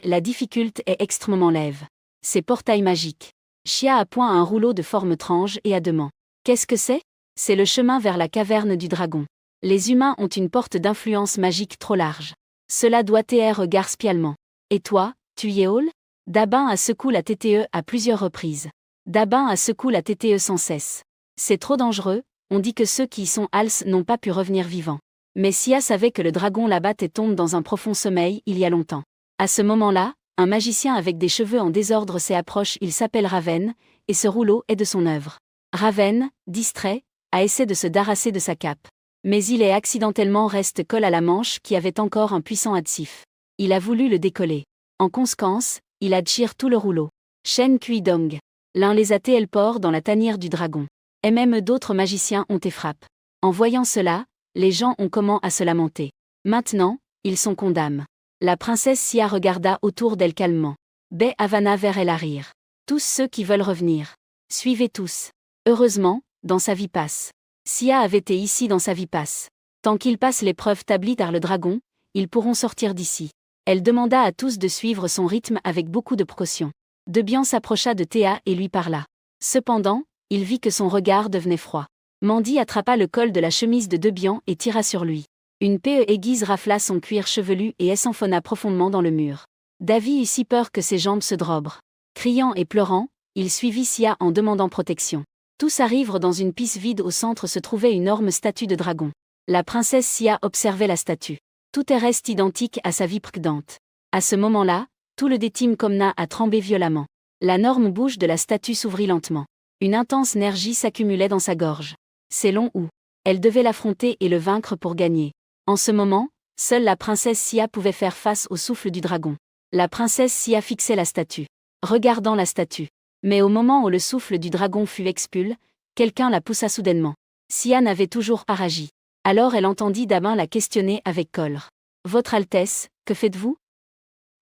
La difficulté est extrêmement lève. C'est portail magique. Sia a point un rouleau de forme étrange et à demain. Qu'est-ce que c'est? C'est le chemin vers la caverne du dragon. Les humains ont une porte d'influence magique trop large. Cela doit être regard spialement. Et toi, tu y es hall? Dabin a secoué la TTE à plusieurs reprises. Dabin a secoué la TTE sans cesse. C'est trop dangereux, on dit que ceux qui y sont hals n'ont pas pu revenir vivants. Mais Sia savait que le dragon là-bas tombe dans un profond sommeil il y a longtemps. À ce moment-là, un magicien avec des cheveux en désordre s'approche, il s'appelle Raven, et ce rouleau est de son œuvre. Raven, distrait, a essayé de se débarrasser de sa cape. Mais il est accidentellement reste colle à la manche qui avait encore un puissant adhésif. Il a voulu le décoller. En conséquence, il a déchiré tout le rouleau. Shen Kui Dong. L'un les a téléportés dans la tanière du dragon. Et même d'autres magiciens ont été frappés. En voyant cela, les gens ont commencé à se lamenter. Maintenant, ils sont condamnés. La princesse Sia regarda autour d'elle calmement. Baie Havana vers elle à rire. Tous ceux qui veulent revenir. Suivez tous. Heureusement, dans sa vie passe. Sia avait été ici dans sa vie passe. Tant qu'ils passent l'épreuve établie par le dragon, ils pourront sortir d'ici. Elle demanda à tous de suivre son rythme avec beaucoup de précaution. Debian s'approcha de Théa et lui parla. Cependant, il vit que son regard devenait froid. Mandy attrapa le col de la chemise de Debian et tira sur lui. Une paix aiguise rafla son cuir chevelu et s'enfonna profondément dans le mur. Davy eut si peur que ses jambes se drobrent. Criant et pleurant, il suivit Sia en demandant protection. Tous arrivèrent dans une piste vide. Au centre se trouvait une énorme statue de dragon. La princesse Sia observait la statue. Tout reste identique à sa vie précédente. À ce moment-là, tout le détime Komna a tremblé violemment. La énorme bouche de la statue s'ouvrit lentement. Une intense énergie s'accumulait dans sa gorge. C'est long où elle devait l'affronter et le vaincre pour gagner. En ce moment, seule la princesse Sia pouvait faire face au souffle du dragon. La princesse Sia fixait la statue, regardant la statue. Mais au moment où le souffle du dragon fut expulsé, quelqu'un la poussa soudainement. Sia n'avait toujours pas réagi. Alors elle entendit Dabin la questionner avec colère. « Votre Altesse, que faites-vous?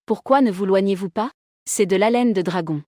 Pourquoi ne vous loignez-vous pas? C'est de l'haleine de dragon.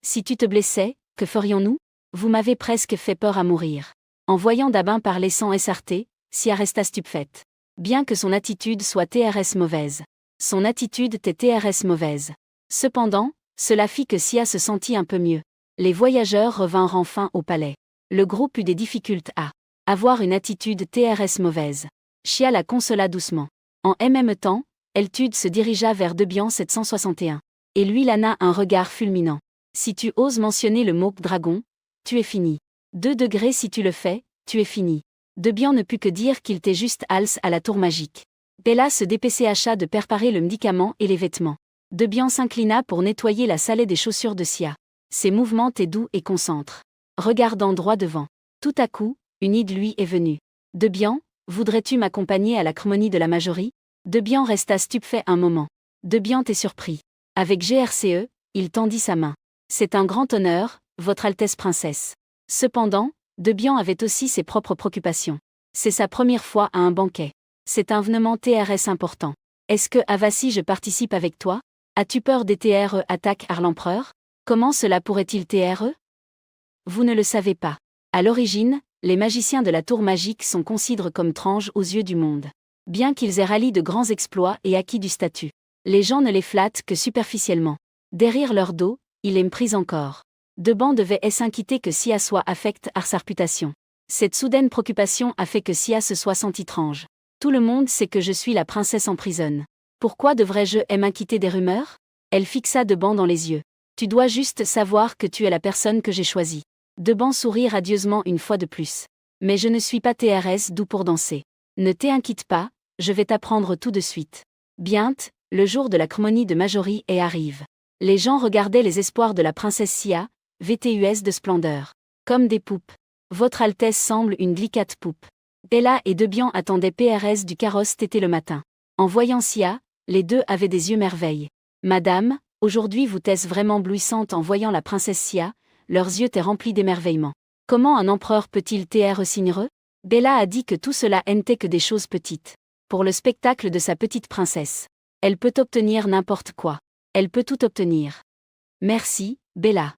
Si tu te blessais, que ferions-nous? Vous m'avez presque fait peur à mourir. » En voyant Dabin parler sans SRT, Sia resta stupéfaite. Bien que son attitude soit TRS mauvaise. Son attitude était TRS mauvaise. Cependant, cela fit que Sia se sentit un peu mieux. Les voyageurs revinrent enfin au palais. Le groupe eut des difficultés à avoir une attitude TRS mauvaise. Sia la consola doucement. En même temps, Eltude se dirigea vers Debian 761. Et lui lana un regard fulminant. Si tu oses mentionner le mot dragon, tu es fini. 2 degrés si tu le fais, tu es fini. Debian ne put que dire qu'il était juste hals à la tour magique. Bella se dépêcha de préparer le médicament et les vêtements. Debian s'inclina pour nettoyer la salée des chaussures de Sia. Ses mouvements étaient doux et concentrés. Regardant droit devant. Tout à coup, une idée lui est venue. Debian, voudrais-tu m'accompagner à la cérémonie de la Majorie? Debian resta stupéfait un moment. Debian est surpris. Avec GRCE, il tendit sa main. C'est un grand honneur, Votre Altesse Princesse. Cependant, Debian avait aussi ses propres préoccupations. C'est sa première fois à un banquet. C'est un événement TRS important. Est-ce que Avassi je participe avec toi? As-tu peur des TRE attaques à l'empereur? Comment cela pourrait-il TRE? Vous ne le savez pas. À l'origine, les magiciens de la tour magique sont considérés comme étranges aux yeux du monde. Bien qu'ils aient rallié de grands exploits et acquis du statut, les gens ne les flattent que superficiellement. Derrière leur dos, ils les méprisent encore. Deban devait s'inquiéter que Sia soit affectée à sa réputation. Cette soudaine préoccupation a fait que Sia se soit sentie étrange. Tout le monde sait que je suis la princesse en prison. Pourquoi devrais-je m'inquiéter des rumeurs? Elle fixa Deban dans les yeux. Tu dois juste savoir que tu es la personne que j'ai choisie. Deban sourit radieusement une fois de plus. Mais je ne suis pas TRS doux pour danser. Ne t'inquiète pas, je vais t'apprendre tout de suite. Bientôt, le jour de la cérémonie de Majorie arrive. Les gens regardaient les espoirs de la princesse Sia, VTUS de splendeur. Comme des poupes. Votre Altesse semble une délicate poupe. Bella et Debian attendaient PRS du carrosse tété le matin. En voyant Sia, les deux avaient des yeux merveilles. Madame, aujourd'hui vous êtes vraiment éblouissante en voyant la princesse Sia, leurs yeux étaient remplis d'émerveillement. Comment un empereur peut-il TR signereux? Bella a dit que tout cela n'était que des choses petites. Pour le spectacle de sa petite princesse. Elle peut obtenir n'importe quoi. Elle peut tout obtenir. Merci, Bella.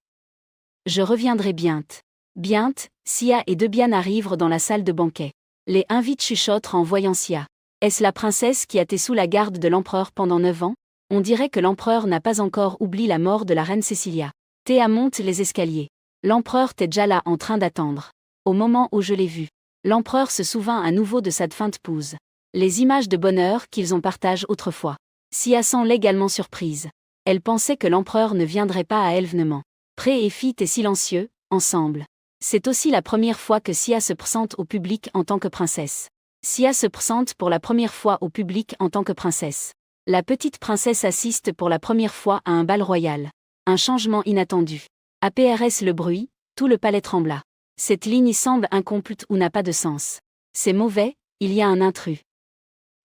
Je reviendrai bientôt. Bientôt, Sia et Debian arrivent dans la salle de banquet. Les invités chuchotent en voyant Sia. Est-ce la princesse qui a été sous la garde de l'empereur pendant 9 ans? On dirait que l'empereur n'a pas encore oublié la mort de la reine Cécilia. Théa monte les escaliers. L'empereur était déjà là en train d'attendre. Au moment où je l'ai vu. L'empereur se souvint à nouveau de sa défunte épouse. Les images de bonheur qu'ils ont partagées autrefois. Sia semble également surprise. Elle pensait que l'empereur ne viendrait pas à elle venellement. Pré et Fit étaient silencieux, ensemble. C'est aussi la première fois que Sia se présente au public en tant que princesse. Sia se présente pour la première fois au public en tant que princesse. La petite princesse assiste pour la première fois à un bal royal. Un changement inattendu. À PRS le bruit, tout le palais trembla. Cette ligne semble incomplète ou n'a pas de sens. C'est mauvais, il y a un intrus.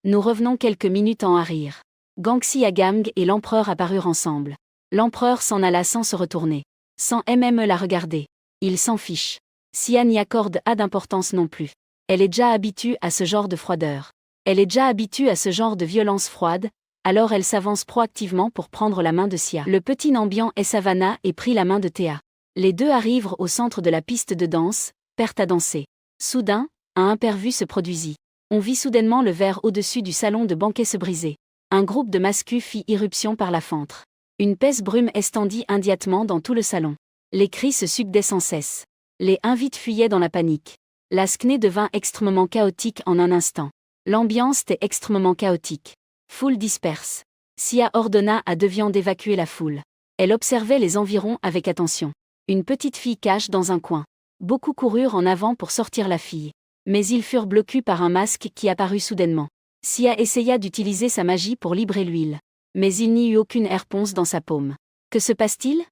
Nous revenons quelques minutes en arrière. Gangxi Agang et l'empereur apparurent ensemble. L'empereur s'en alla sans se retourner. Sans même la regarder. Il s'en fiche. Sia n'y accorde pas d'importance non plus. Elle est déjà habituée à ce genre de froideur. Elle est déjà habituée à ce genre de violence froide, alors elle s'avance proactivement pour prendre la main de Sia. Le petit Nambian et Savannah et prit la main de Théa. Les deux arrivent au centre de la piste de danse, perte à danser. Soudain, un imprévu se produisit. On vit soudainement le verre au-dessus du salon de banquet se briser. Un groupe de mascus fit irruption par la fenêtre. Une épaisse brume estendit immédiatement dans tout le salon. Les cris se succédaient sans cesse. Les invités fuyaient dans la panique. La scène devint extrêmement chaotique en un instant. L'ambiance était extrêmement chaotique. Foule disperse. Sia ordonna à Debian d'évacuer la foule. Elle observait les environs avec attention. Une petite fille cache dans un coin. Beaucoup coururent en avant pour sortir la fille. Mais ils furent bloqués par un masque qui apparut soudainement. Sia essaya d'utiliser sa magie pour libérer l'huile. Mais il n'y eut aucune réponse dans sa paume. Que se passe-t-il?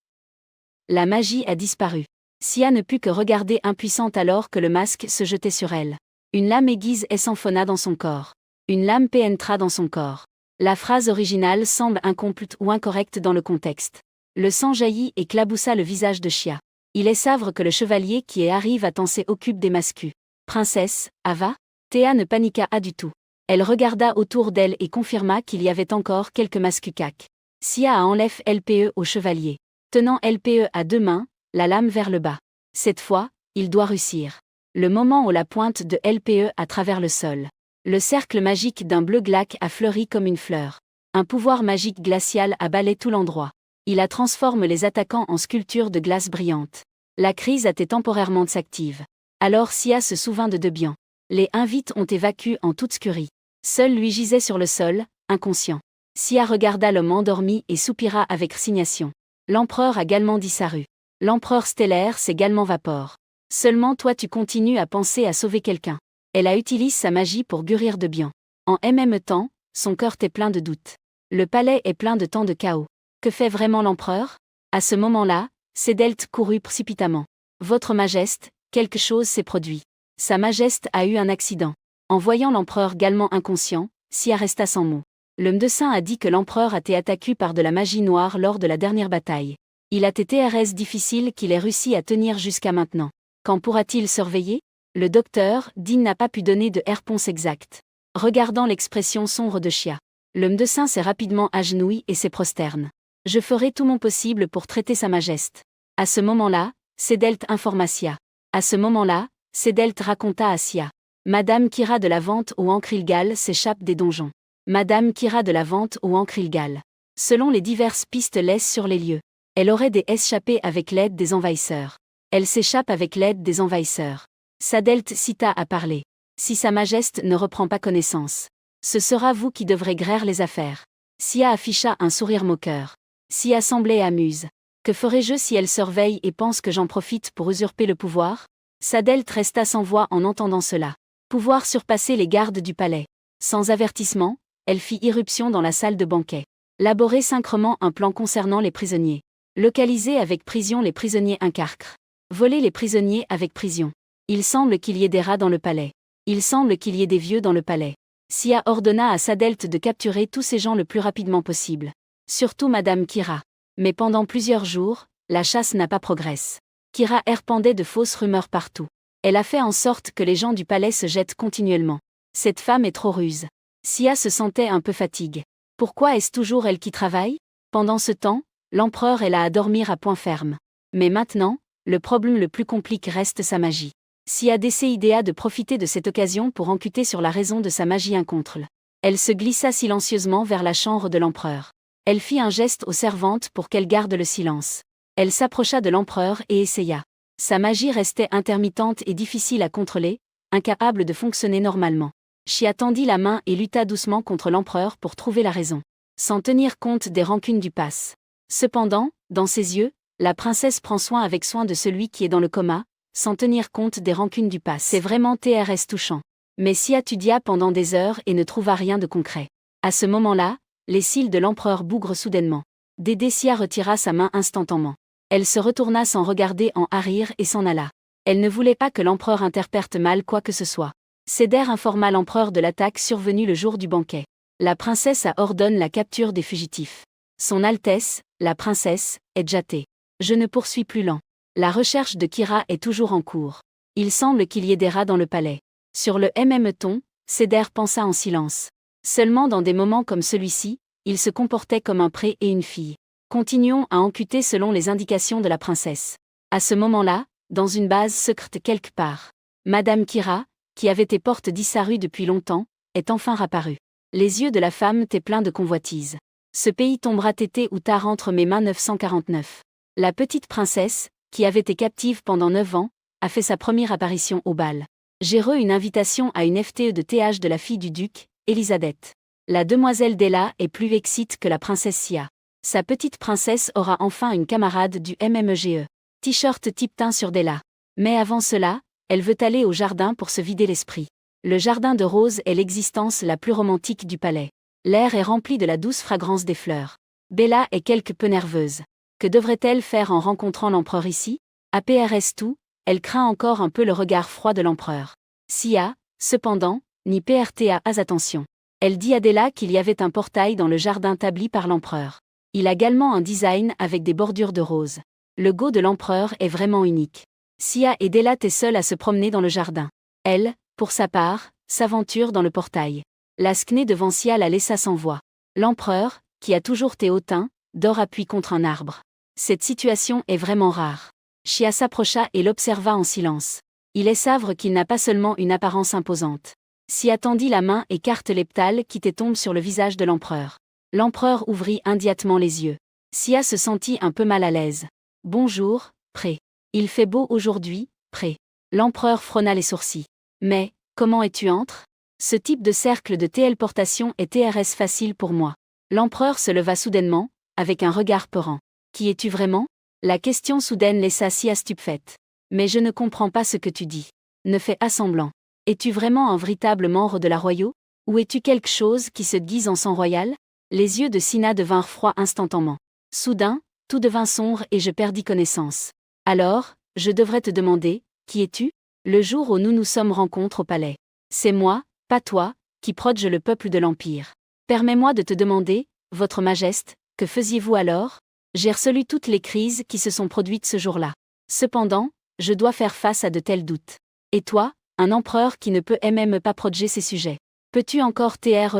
La magie a disparu. Sia ne put que regarder impuissante alors que le masque se jetait sur elle. Une lame aiguise s'enfonna dans son corps. Une lame pénétra dans son corps. La phrase originale semble incomplète ou incorrecte dans le contexte. Le sang jaillit et éclaboussa le visage de Sia. Il est savre que le chevalier qui arrive à danser occupe des mascus. Princesse, Ava? Théa ne paniqua pas du tout. Elle regarda autour d'elle et confirma qu'il y avait encore quelques mascucaques. Sia a enlevé LPE au chevalier. Tenant LPE à 2 mains, la lame vers le bas. Cette fois, il doit réussir. Le moment où la pointe de LPE à travers le sol. Le cercle magique d'un bleu glac a fleuri comme une fleur. Un pouvoir magique glacial a balayé tout l'endroit. Il a transformé les attaquants en sculptures de glace brillante. La crise a été temporairement s'active. Alors Sia se souvint de Debian. Les invités ont évacué en toute scurie. Seul lui gisait sur le sol, inconscient. Xia regarda l'homme endormi et soupira avec résignation. L'empereur a galement disparu. L'empereur stellaire c'est galement Vapor. Seulement toi tu continues à penser à sauver quelqu'un. Elle a utilisé sa magie pour guérir de bien. En même temps, son cœur est plein de doutes. Le palais est plein de temps de chaos. Que fait vraiment l'empereur? À ce moment-là, Cédelt courut précipitamment. Votre Majesté, quelque chose s'est produit. Sa Majesté a eu un accident. En voyant l'empereur galement inconscient, Xia resta sans mots. Le médecin a dit que l'empereur a été attaqué par de la magie noire lors de la dernière bataille. Il a été très difficile qu'il ait réussi à tenir jusqu'à maintenant. Quand pourra-t-il surveiller? Le docteur, Dean n'a pas pu donner de réponse exacte. Regardant l'expression sombre de Xia, le médecin s'est rapidement agenouillé et s'est prosterne. Je ferai tout mon possible pour traiter sa majesté. À ce moment-là, Cédelt informa Xia. À ce moment-là, Cédelt raconta à Xia. Madame Kira de la vente au Ankrilgal s'échappe des donjons. Madame Kira de la vente au Ankrilgal. Selon les diverses pistes laissées sur les lieux, elle aurait échappé avec l'aide des envahisseurs. Elle s'échappe avec l'aide des envahisseurs. Cédelt cita à parler. Si sa majesté ne reprend pas connaissance, ce sera vous qui devrez gréer les affaires. Xia afficha un sourire moqueur. Xia semblait amuse. Que ferai-je si elle surveille et pense que j'en profite pour usurper le pouvoir? Cédelt resta sans voix en entendant cela. Pouvoir surpasser les gardes du palais. Sans avertissement, elle fit irruption dans la salle de banquet. Laborer synchrement un plan concernant les prisonniers. Localiser avec précision les prisonniers incarcres. Voler les prisonniers avec précision. Il semble qu'il y ait des rats dans le palais. Il semble qu'il y ait des vieux dans le palais. Xia ordonna à Cédelt de capturer tous ces gens le plus rapidement possible. Surtout Madame Kira. Mais pendant plusieurs jours, la chasse n'a pas progressé. Kira répandait de fausses rumeurs partout. Elle a fait en sorte que les gens du palais se jettent continuellement. Cette femme est trop ruse. Xia se sentait un peu fatiguée. Pourquoi est-ce toujours elle qui travaille? Pendant ce temps, l'empereur est là à dormir à point ferme. Mais maintenant, le problème le plus compliqué reste sa magie. Xia décida de profiter de cette occasion pour enquêter sur la raison de sa magie incontrôlable. Elle se glissa silencieusement vers la chambre de l'empereur. Elle fit un geste aux servantes pour qu'elles gardent le silence. Elle s'approcha de l'empereur et essaya. Sa magie restait intermittente et difficile à contrôler, incapable de fonctionner normalement. Xia tendit la main et lutta doucement contre l'empereur pour trouver la raison, sans tenir compte des rancunes du passe. Cependant, dans ses yeux, la princesse prend soin avec soin de celui qui est dans le coma, sans tenir compte des rancunes du passe. C'est vraiment très touchant. Mais Xia étudia pendant des heures et ne trouva rien de concret. À ce moment-là, les cils de l'empereur bougrent soudainement. Xia retira sa main instantanément. Elle se retourna sans regarder en arrière et s'en alla. Elle ne voulait pas que l'empereur interprète mal quoi que ce soit. Cédert informa l'empereur de l'attaque survenue le jour du banquet. La princesse ordonne la capture des fugitifs. Son Altesse, la princesse, est jetée. Je ne poursuis plus lent. La recherche de Kira est toujours en cours. Il semble qu'il y ait des rats dans le palais. Sur le même ton, Cédert pensa en silence. Seulement dans des moments comme celui-ci, il se comportait comme un pré et une fille. Continuons à enquêter selon les indications de la princesse. À ce moment-là, dans une base secrète quelque part, Madame Kira, qui avait été porte disparue depuis longtemps, est enfin rapparue. Les yeux de la femme étaient pleins de convoitise. Ce pays tombera tété ou tard entre mes mains 949. La petite princesse, qui avait été captive pendant 9 ans, a fait sa première apparition au bal. J'ai reçu une invitation à une FTE de TH de la fille du duc, Elisabeth. La demoiselle Della est plus excitée que la princesse Xia. Sa petite princesse aura enfin une camarade du MMGE. T-shirt type teint sur Della. Mais avant cela, elle veut aller au jardin pour se vider l'esprit. Le jardin de roses est l'existence la plus romantique du palais. L'air est rempli de la douce fragrance des fleurs. Bella est quelque peu nerveuse. Que devrait-elle faire en rencontrant l'empereur ici? APRS tout, elle craint encore un peu le regard froid de l'empereur. Xia, cependant, n'y PRTA as attention. Elle dit à Della qu'il y avait un portail dans le jardin établi par l'empereur. Il a également un design avec des bordures de roses. Le go de l'empereur est vraiment unique. Xia et Della étaient seules à se promener dans le jardin. Elle, pour sa part, s'aventure dans le portail. La skné devant Xia la laissa sans voix. L'empereur, qui a toujours été hautain, dort appuyé contre un arbre. Cette situation est vraiment rare. Xia s'approcha et l'observa en silence. Il est savre qu'il n'a pas seulement une apparence imposante. Xia tendit la main et écarte les pétales qui tombent sur le visage de l'empereur. L'empereur ouvrit immédiatement les yeux. Xia se sentit un peu mal à l'aise. Bonjour, pré. Il fait beau aujourd'hui, pré. L'empereur frôna les sourcils. Mais, comment es-tu entre? Ce type de cercle de téléportation est TRS facile pour moi. L'empereur se leva soudainement, avec un regard peurant. Qui es-tu vraiment? La question soudaine laissa Sia stupéfaite. Mais je ne comprends pas ce que tu dis. Ne fais pas semblant. Es-tu vraiment un véritable membre de la royauté? Ou es-tu quelque chose qui se déguise en sang royal? Les yeux de Sina devinrent froids instantanément. Soudain, tout devint sombre et je perdis connaissance. Alors, je devrais te demander, qui es-tu? Le jour où nous nous sommes rencontrés au palais. C'est moi, pas toi, qui protège le peuple de l'Empire. Permets-moi de te demander, Votre Majesté, que faisiez-vous alors? J'ai résolu toutes les crises qui se sont produites ce jour-là. Cependant, je dois faire face à de tels doutes. Et toi, un empereur qui ne peut même pas protéger ses sujets. Peux-tu encore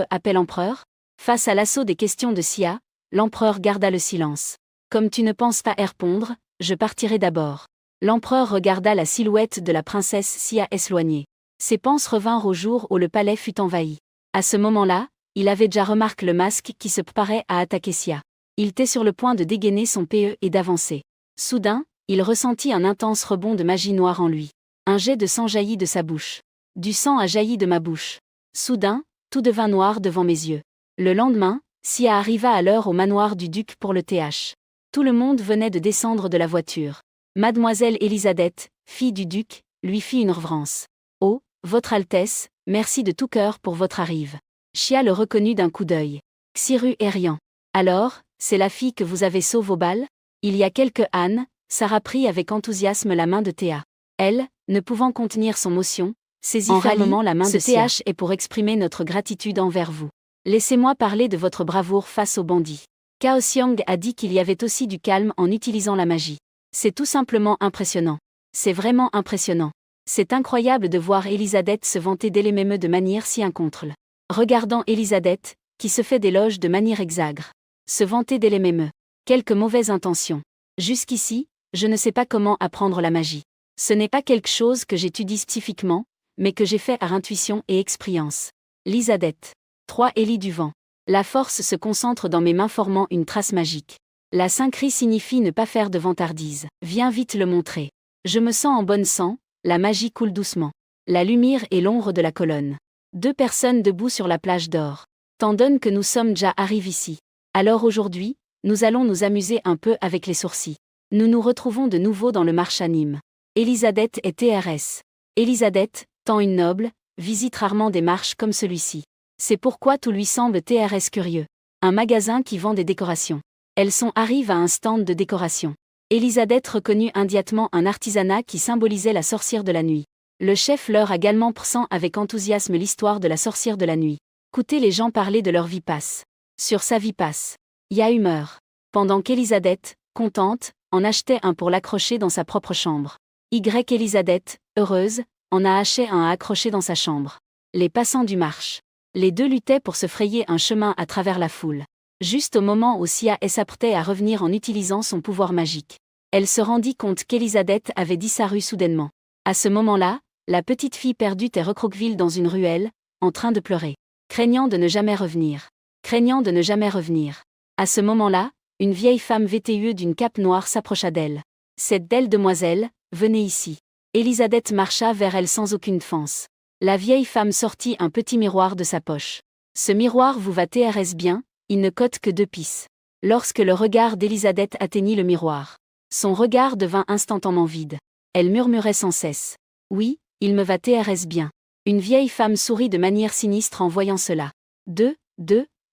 appeler empereur? Face à l'assaut des questions de Sia, l'empereur garda le silence. Comme tu ne penses pas répondre, je partirai d'abord. L'empereur regarda la silhouette de la princesse Sia s'éloigner. Ses pensées revinrent au jour où le palais fut envahi. À ce moment-là, il avait déjà remarqué le masque qui se préparait à attaquer Sia. Il était sur le point de dégainer son PE et d'avancer. Soudain, il ressentit un intense rebond de magie noire en lui. Un jet de sang jaillit de sa bouche. Du sang a jailli de ma bouche. Soudain, tout devint noir devant mes yeux. Le lendemain, Sia arriva à l'heure au manoir du duc pour le TH. Tout le monde venait de descendre de la voiture. Mademoiselle Elisabeth, fille du duc, lui fit une révérence. Oh, Votre Altesse, merci de tout cœur pour votre arrivée. Sia le reconnut d'un coup d'œil. Xiru est riant. Alors, c'est la fille que vous avez sauvée au bal? Il y a quelques ânes, Sarah prit avec enthousiasme la main de Théa. Elle, ne pouvant contenir son motion, saisit fermement la main de Sia. Ce TH est pour exprimer notre gratitude envers vous. Laissez-moi parler de votre bravoure face aux bandits. Cao Xiang a dit qu'il y avait aussi du calme en utilisant la magie. C'est tout simplement impressionnant. C'est vraiment impressionnant. C'est incroyable de voir Elisabeth se vanter d'elle-même de manière si incontrôlée. Regardant Elisabeth, qui se fait d'éloges de manière exagre. Se vanter d'elle-même. Quelques mauvaises intentions. Jusqu'ici, je ne sais pas comment apprendre la magie. Ce n'est pas quelque chose que j'étudie spécifiquement, mais que j'ai fait par intuition et expérience. Elisabeth. 3 Élie du vent. La force se concentre dans mes mains formant une trace magique. La synchrie signifie ne pas faire de vantardise. Viens vite le montrer. Je me sens en bonne sang, la magie coule doucement. La lumière et l'ombre de la colonne. 2 personnes debout sur la plage d'or. Tant donne que nous sommes déjà arrivés ici. Alors aujourd'hui, nous allons nous amuser un peu avec les sourcils. Nous nous retrouvons de nouveau dans le marché à Nîmes. Elisabeth est TRS. Elisabeth, tant une noble, visite rarement des marches comme celui-ci. C'est pourquoi tout lui semble TRS curieux. Un magasin qui vend des décorations. Elles arrivent à un stand de décoration. Elisabeth reconnut immédiatement un artisanat qui symbolisait la sorcière de la nuit. Le chef leur a également présent avec enthousiasme l'histoire de la sorcière de la nuit. Écoutez les gens parler de leur vie passe. Sur sa vie passe. Y a humeur. Pendant qu'Elisabeth, contente, en achetait un pour l'accrocher dans sa propre chambre. Elisabeth, heureuse, en a acheté un à accrocher dans sa chambre. Les passants du marche. Les 2 luttaient pour se frayer un chemin à travers la foule. Juste au moment où Sia s'apprêtait à revenir en utilisant son pouvoir magique. Elle se rendit compte qu'Elisabeth avait disparu soudainement. À ce moment-là, la petite fille perdue est recroquevillée dans une ruelle, en train de pleurer. Craignant de ne jamais revenir. Craignant de ne jamais revenir. À ce moment-là, une vieille femme vêtue d'une cape noire s'approcha d'elle. Cette belle demoiselle, venez ici. Elisabeth marcha vers elle sans aucune défense. La vieille femme sortit un petit miroir de sa poche. Ce miroir vous va TRS bien, il ne cote que 2 pistes. Lorsque le regard d'Elisabeth atteignit le miroir, son regard devint instantanément vide. Elle murmurait sans cesse. Oui, il me va TRS bien. Une vieille femme sourit de manière sinistre en voyant cela. Deux,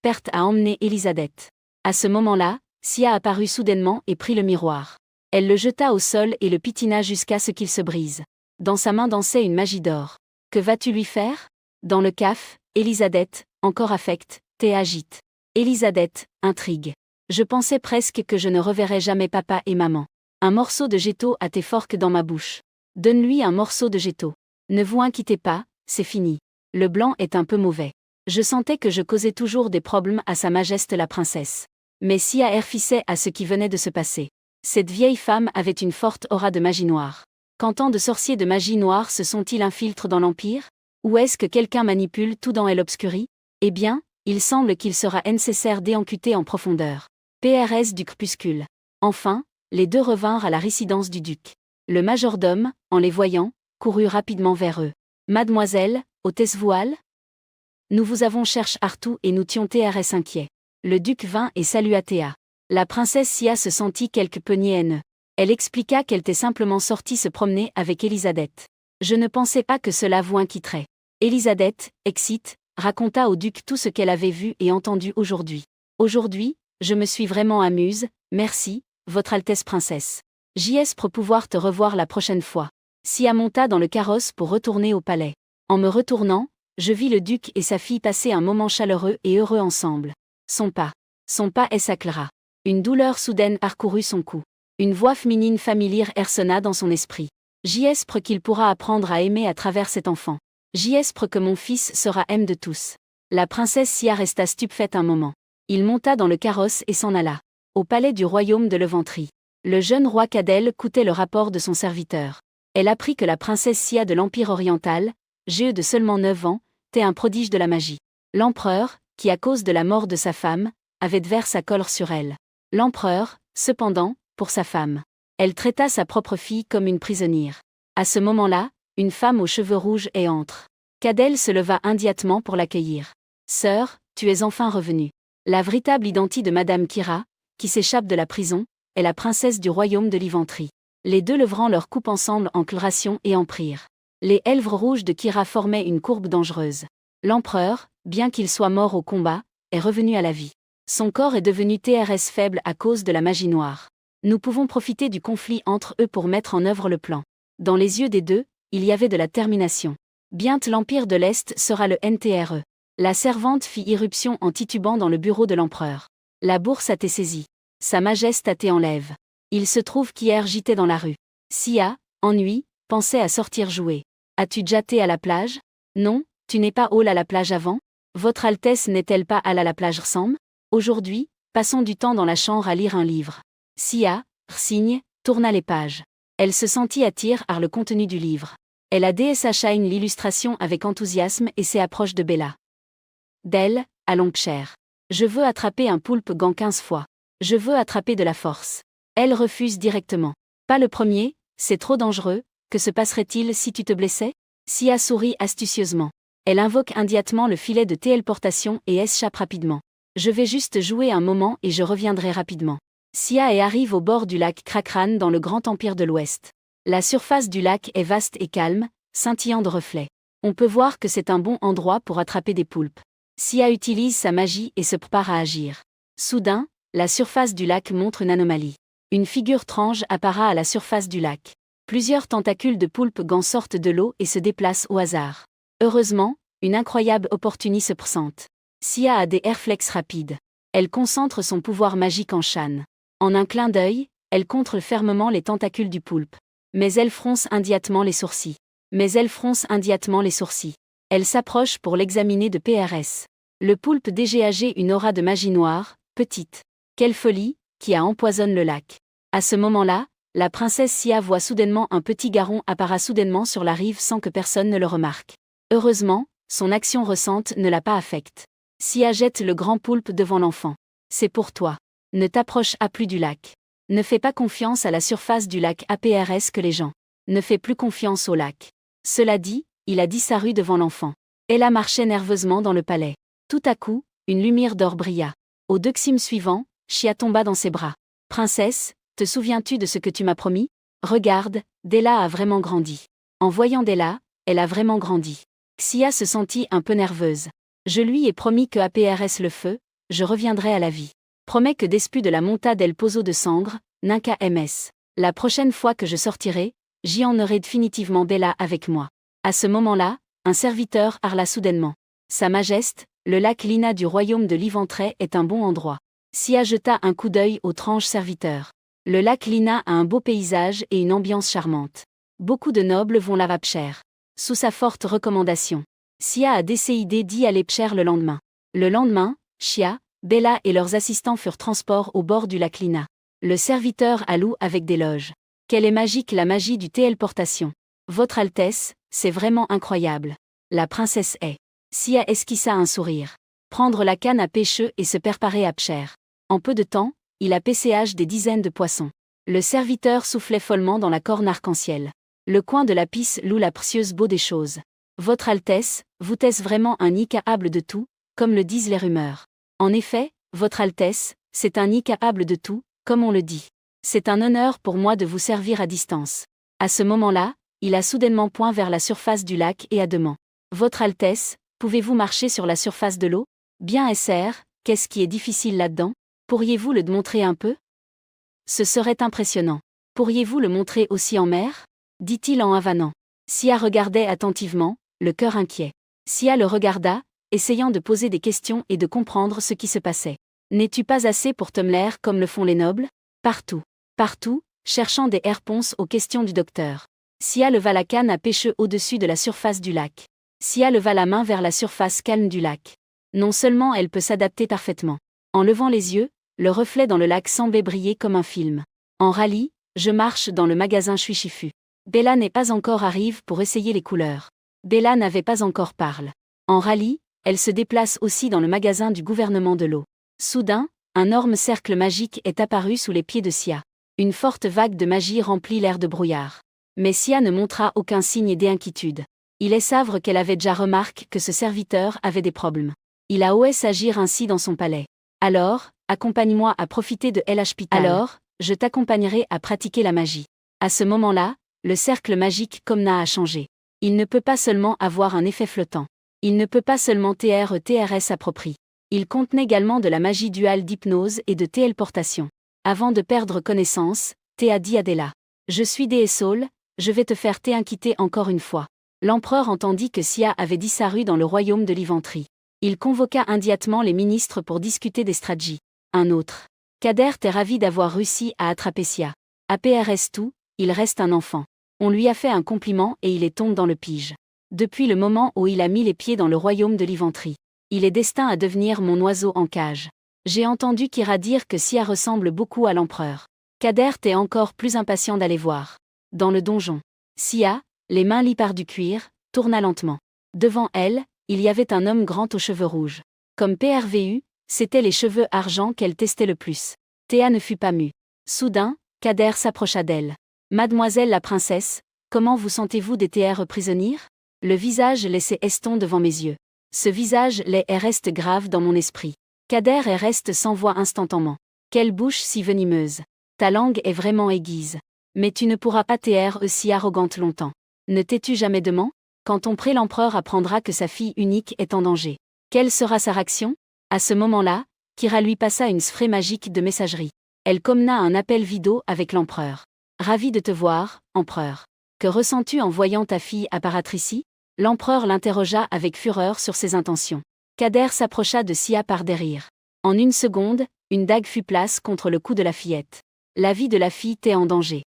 perte à emmener Elisabeth. À ce moment-là, Sia apparut soudainement et prit le miroir. Elle le jeta au sol et le pitina jusqu'à ce qu'il se brise. Dans sa main dansait une magie d'or. Que vas-tu lui faire? Dans le caf, Elisabeth, encore affecte, agite. Elisabeth, intrigue. Je pensais presque que je ne reverrais jamais papa et maman. Un morceau de gâteau a été fort que dans ma bouche. Donne-lui un morceau de gâteau. Ne vous inquiétez pas, c'est fini. Le blanc est un peu mauvais. Je sentais que je causais toujours des problèmes à Sa Majesté la princesse. Mais Sia refissait à ce qui venait de se passer. Cette vieille femme avait une forte aura de magie noire. Quand tant de sorciers de magie noire se sont-ils infiltrés dans l'Empire? Ou est-ce que quelqu'un manipule tout dans l'obscurie? Eh bien, il semble qu'il sera nécessaire d'enquêter en profondeur. PRS du crépuscule. Enfin, les 2 revinrent à la résidence du duc. Le majordome, en les voyant, courut rapidement vers eux. Mademoiselle, hôtesse voile? Nous vous avons cherché partout et nous tions TRS inquiets. Le duc vint et salua Théa. La princesse Sia se sentit quelque peu haineux. Elle expliqua qu'elle était simplement sortie se promener avec Elisabeth. Je ne pensais pas que cela vous inquiéterait. Elisabeth, excite, raconta au duc tout ce qu'elle avait vu et entendu aujourd'hui. Aujourd'hui, je me suis vraiment amuse, merci, Votre Altesse princesse. J'espère pouvoir te revoir la prochaine fois. Sia monta dans le carrosse pour retourner au palais. En me retournant, je vis le duc et sa fille passer un moment chaleureux et heureux ensemble. Son pas s'acclara. Une douleur soudaine parcourut son cou. Une voix féminine familière ressonna dans son esprit. J'espère qu'il pourra apprendre à aimer à travers cet enfant. J'espère que mon fils sera aimé de tous. La princesse Sia resta stupéfaite un moment. Il monta dans le carrosse et s'en alla. Au palais du royaume de Levantrie. Le jeune roi Cadel écoutait le rapport de son serviteur. Elle apprit que la princesse Sia de l'Empire oriental, âgée de seulement 9 ans, était un prodige de la magie. L'empereur, qui à cause de la mort de sa femme, avait déversé sa colère sur elle. L'empereur, cependant, pour sa femme. Elle traita sa propre fille comme une prisonnière. À ce moment-là, une femme aux cheveux rouges entre. Cadel se leva immédiatement pour l'accueillir. « Sœur, tu es enfin revenue. » La véritable identité de Madame Kira, qui s'échappe de la prison, est la princesse du royaume de Levantrie. Les deux levrant leur coupe ensemble en clôration et en prière. Les lèvres rouges de Kira formaient une courbe dangereuse. L'empereur, bien qu'il soit mort au combat, est revenu à la vie. Son corps est devenu très faible à cause de la magie noire. Nous pouvons profiter du conflit entre eux pour mettre en œuvre le plan. Dans les yeux des deux, il y avait de la détermination. Bientôt l'Empire de l'Est sera le NTRE. La servante fit irruption en titubant dans le bureau de l'empereur. La bourse a été saisie. Sa majesté a été enlève. Il se trouve qu'hier j'étais dans la rue. Sia, ennui, pensait à sortir jouer. As-tu déjà été à la plage? Non, tu n'es pas allé à la plage avant? Votre Altesse n'est-elle pas allée à la plage ensemble? Aujourd'hui, passons du temps dans la chambre à lire un livre. Sia, signe, tourna les pages. Elle se sentit attirée par le contenu du livre. Elle a désacha l'illustration avec enthousiasme et s'approche de Bella. D'elle, allons cher. Je veux attraper un poulpe gant 15 fois. Je veux attraper de la force. Elle refuse directement. Pas le premier, c'est trop dangereux, que se passerait-il si tu te blessais? Sia sourit astucieusement. Elle invoque immédiatement le filet de téléportation et échappe rapidement. Je vais juste jouer un moment et je reviendrai rapidement. Sia et arrive au bord du lac Krakran dans le grand empire de l'Ouest. La surface du lac est vaste et calme, scintillant de reflets. On peut voir que c'est un bon endroit pour attraper des poulpes. Sia utilise sa magie et se prépare à agir. Soudain, la surface du lac montre une anomalie. Une figure étrange apparaît à la surface du lac. Plusieurs tentacules de poulpe gants sortent de l'eau et se déplacent au hasard. Heureusement, une incroyable opportunité se présente. Sia a des réflexes rapides. Elle concentre son pouvoir magique en Shan. En un clin d'œil, elle contrôle fermement les tentacules du poulpe. Mais elle fronce immédiatement les sourcils. Elle s'approche pour l'examiner de PRS. Le poulpe dégage une aura de magie noire, petite. Quelle folie, qui a empoisonne le lac. À ce moment-là, la princesse Sia voit soudainement un petit garron apparaître soudainement sur la rive sans que personne ne le remarque. Heureusement, son action récente ne l'a pas affectée. Sia jette le grand poulpe devant l'enfant. C'est pour toi. Ne t'approche à plus du lac. Ne fais pas confiance à la surface du lac APRS que les gens. Ne fais plus confiance au lac. Cela dit, il a disparu devant l'enfant. Ella marchait nerveusement dans le palais. Tout à coup, une lumière d'or brilla. Au deuxième suivant, Sia tomba dans ses bras. Princesse, te souviens-tu de ce que tu m'as promis? Regarde, Della a vraiment grandi. En voyant Della, elle a vraiment grandi. Sia se sentit un peu nerveuse. Je lui ai promis que APRS le feu, je reviendrai à la vie. Promets que d'espus de la monta del Pozo de Sangre, Ninka MS. La prochaine fois que je sortirai, j'y en aurai définitivement Bella avec moi. À ce moment-là, un serviteur harla soudainement. Sa majesté, le lac Lina du royaume de Levantrie est un bon endroit. Sia jeta un coup d'œil au étrange serviteur. Le lac Lina a un beau paysage et une ambiance charmante. Beaucoup de nobles vont là-bas cher. Sous sa forte recommandation, Sia a décidé d'y aller cher le lendemain. Le lendemain, Sia, Bella et leurs assistants furent transportés au bord du lac Lina. Le serviteur alloue avec des loges. Quelle est magique la magie du téléportation. Votre Altesse, c'est vraiment incroyable. La princesse est. Sia esquissa un sourire. Prendre la canne à pêche et se préparer à pêcher. En peu de temps, il a PCH des dizaines de poissons. Le serviteur soufflait follement dans la corne arc-en-ciel. Le coin de la pisse loue la précieuse beau des choses. Votre Altesse, vous êtes vraiment un incapable de tout, comme le disent les rumeurs. En effet, Votre Altesse, c'est un nid capable de tout, comme on le dit. C'est un honneur pour moi de vous servir à distance. À ce moment-là, il a soudainement point vers la surface du lac et a demandé. Votre Altesse, pouvez-vous marcher sur la surface de l'eau? Bien SR, qu'est-ce qui est difficile là-dedans? Pourriez-vous le montrer un peu? Ce serait impressionnant. Pourriez-vous le montrer aussi en mer? Dit-il en avanant. Sia regardait attentivement, le cœur inquiet. Sia le regarda, essayant de poser des questions et de comprendre ce qui se passait. N'es-tu pas assez pour Tumler comme le font les nobles? Partout. Partout, cherchant des réponses aux questions du docteur. Sia leva la canne à pêche au-dessus de la surface du lac. Sia leva la main vers la surface calme du lac. Non seulement elle peut s'adapter parfaitement. En levant les yeux, le reflet dans le lac semblait briller comme un film. En rallye, je marche dans le magasin Shuishifu. Bella n'est pas encore arrive pour essayer les couleurs. Bella n'avait pas encore parlé. En rallye, elle se déplace aussi dans le magasin du gouvernement de l'eau. Soudain, un énorme cercle magique est apparu sous les pieds de Sia. Une forte vague de magie remplit l'air de brouillard. Mais Sia ne montra aucun signe d'inquiétude. Il est savre qu'elle avait déjà remarqué que ce serviteur avait des problèmes. Il a osé agir ainsi dans son palais. Alors, accompagne-moi à profiter de l'hôpital. Alors, je t'accompagnerai à pratiquer la magie. À ce moment-là, le cercle magique Komna a changé. Il ne peut pas seulement avoir un effet flottant. Il ne peut pas seulement TRS approprié. Il contenait également de la magie duale d'hypnose et de téléportation. Avant de perdre connaissance, Théa dit Adela. Je suis Déessol, je vais te faire t'inquiéter encore une fois. L'empereur entendit que Sia avait disparu dans le royaume de l'Iventrie. Il convoqua immédiatement les ministres pour discuter des stratégies. Un autre. Kader est ravi d'avoir réussi à attraper Sia. APRS tout, il reste un enfant. On lui a fait un compliment et il est tombé dans le pige. Depuis le moment où il a mis les pieds dans le royaume de l'Iventrie. Il est destin à devenir mon oiseau en cage. J'ai entendu Kira dire que Sia ressemble beaucoup à l'empereur. Kader est encore plus impatient d'aller voir. Dans le donjon. Sia, les mains liées par du cuir, tourna lentement. Devant elle, il y avait un homme grand aux cheveux rouges. Comme PRVU, c'étaient les cheveux argent qu'elle testait le plus. Théa ne fut pas mue. Soudain, Kader s'approcha d'elle. Mademoiselle la princesse, comment vous sentez-vous des TR prisonniers? Le visage laissé eston devant mes yeux. Ce visage l'est et reste grave dans mon esprit. Kader et reste sans voix instantanément. Quelle bouche si venimeuse. Ta langue est vraiment aiguise. Mais tu ne pourras pas TR si arrogante longtemps. Ne t'es-tu jamais demandé? Quand ton l'empereur apprendra que sa fille unique est en danger. Quelle sera sa réaction? À ce moment-là, Kira lui passa une sphère magique de messagerie. Elle communa un appel vidéo avec l'empereur. Ravi de te voir, empereur. Que ressens-tu en voyant ta fille apparaître ici? L'empereur l'interrogea avec fureur sur ses intentions. Kader s'approcha de Sia par derrière. En une seconde, une dague fut placée contre le cou de la fillette. La vie de la fille était en danger.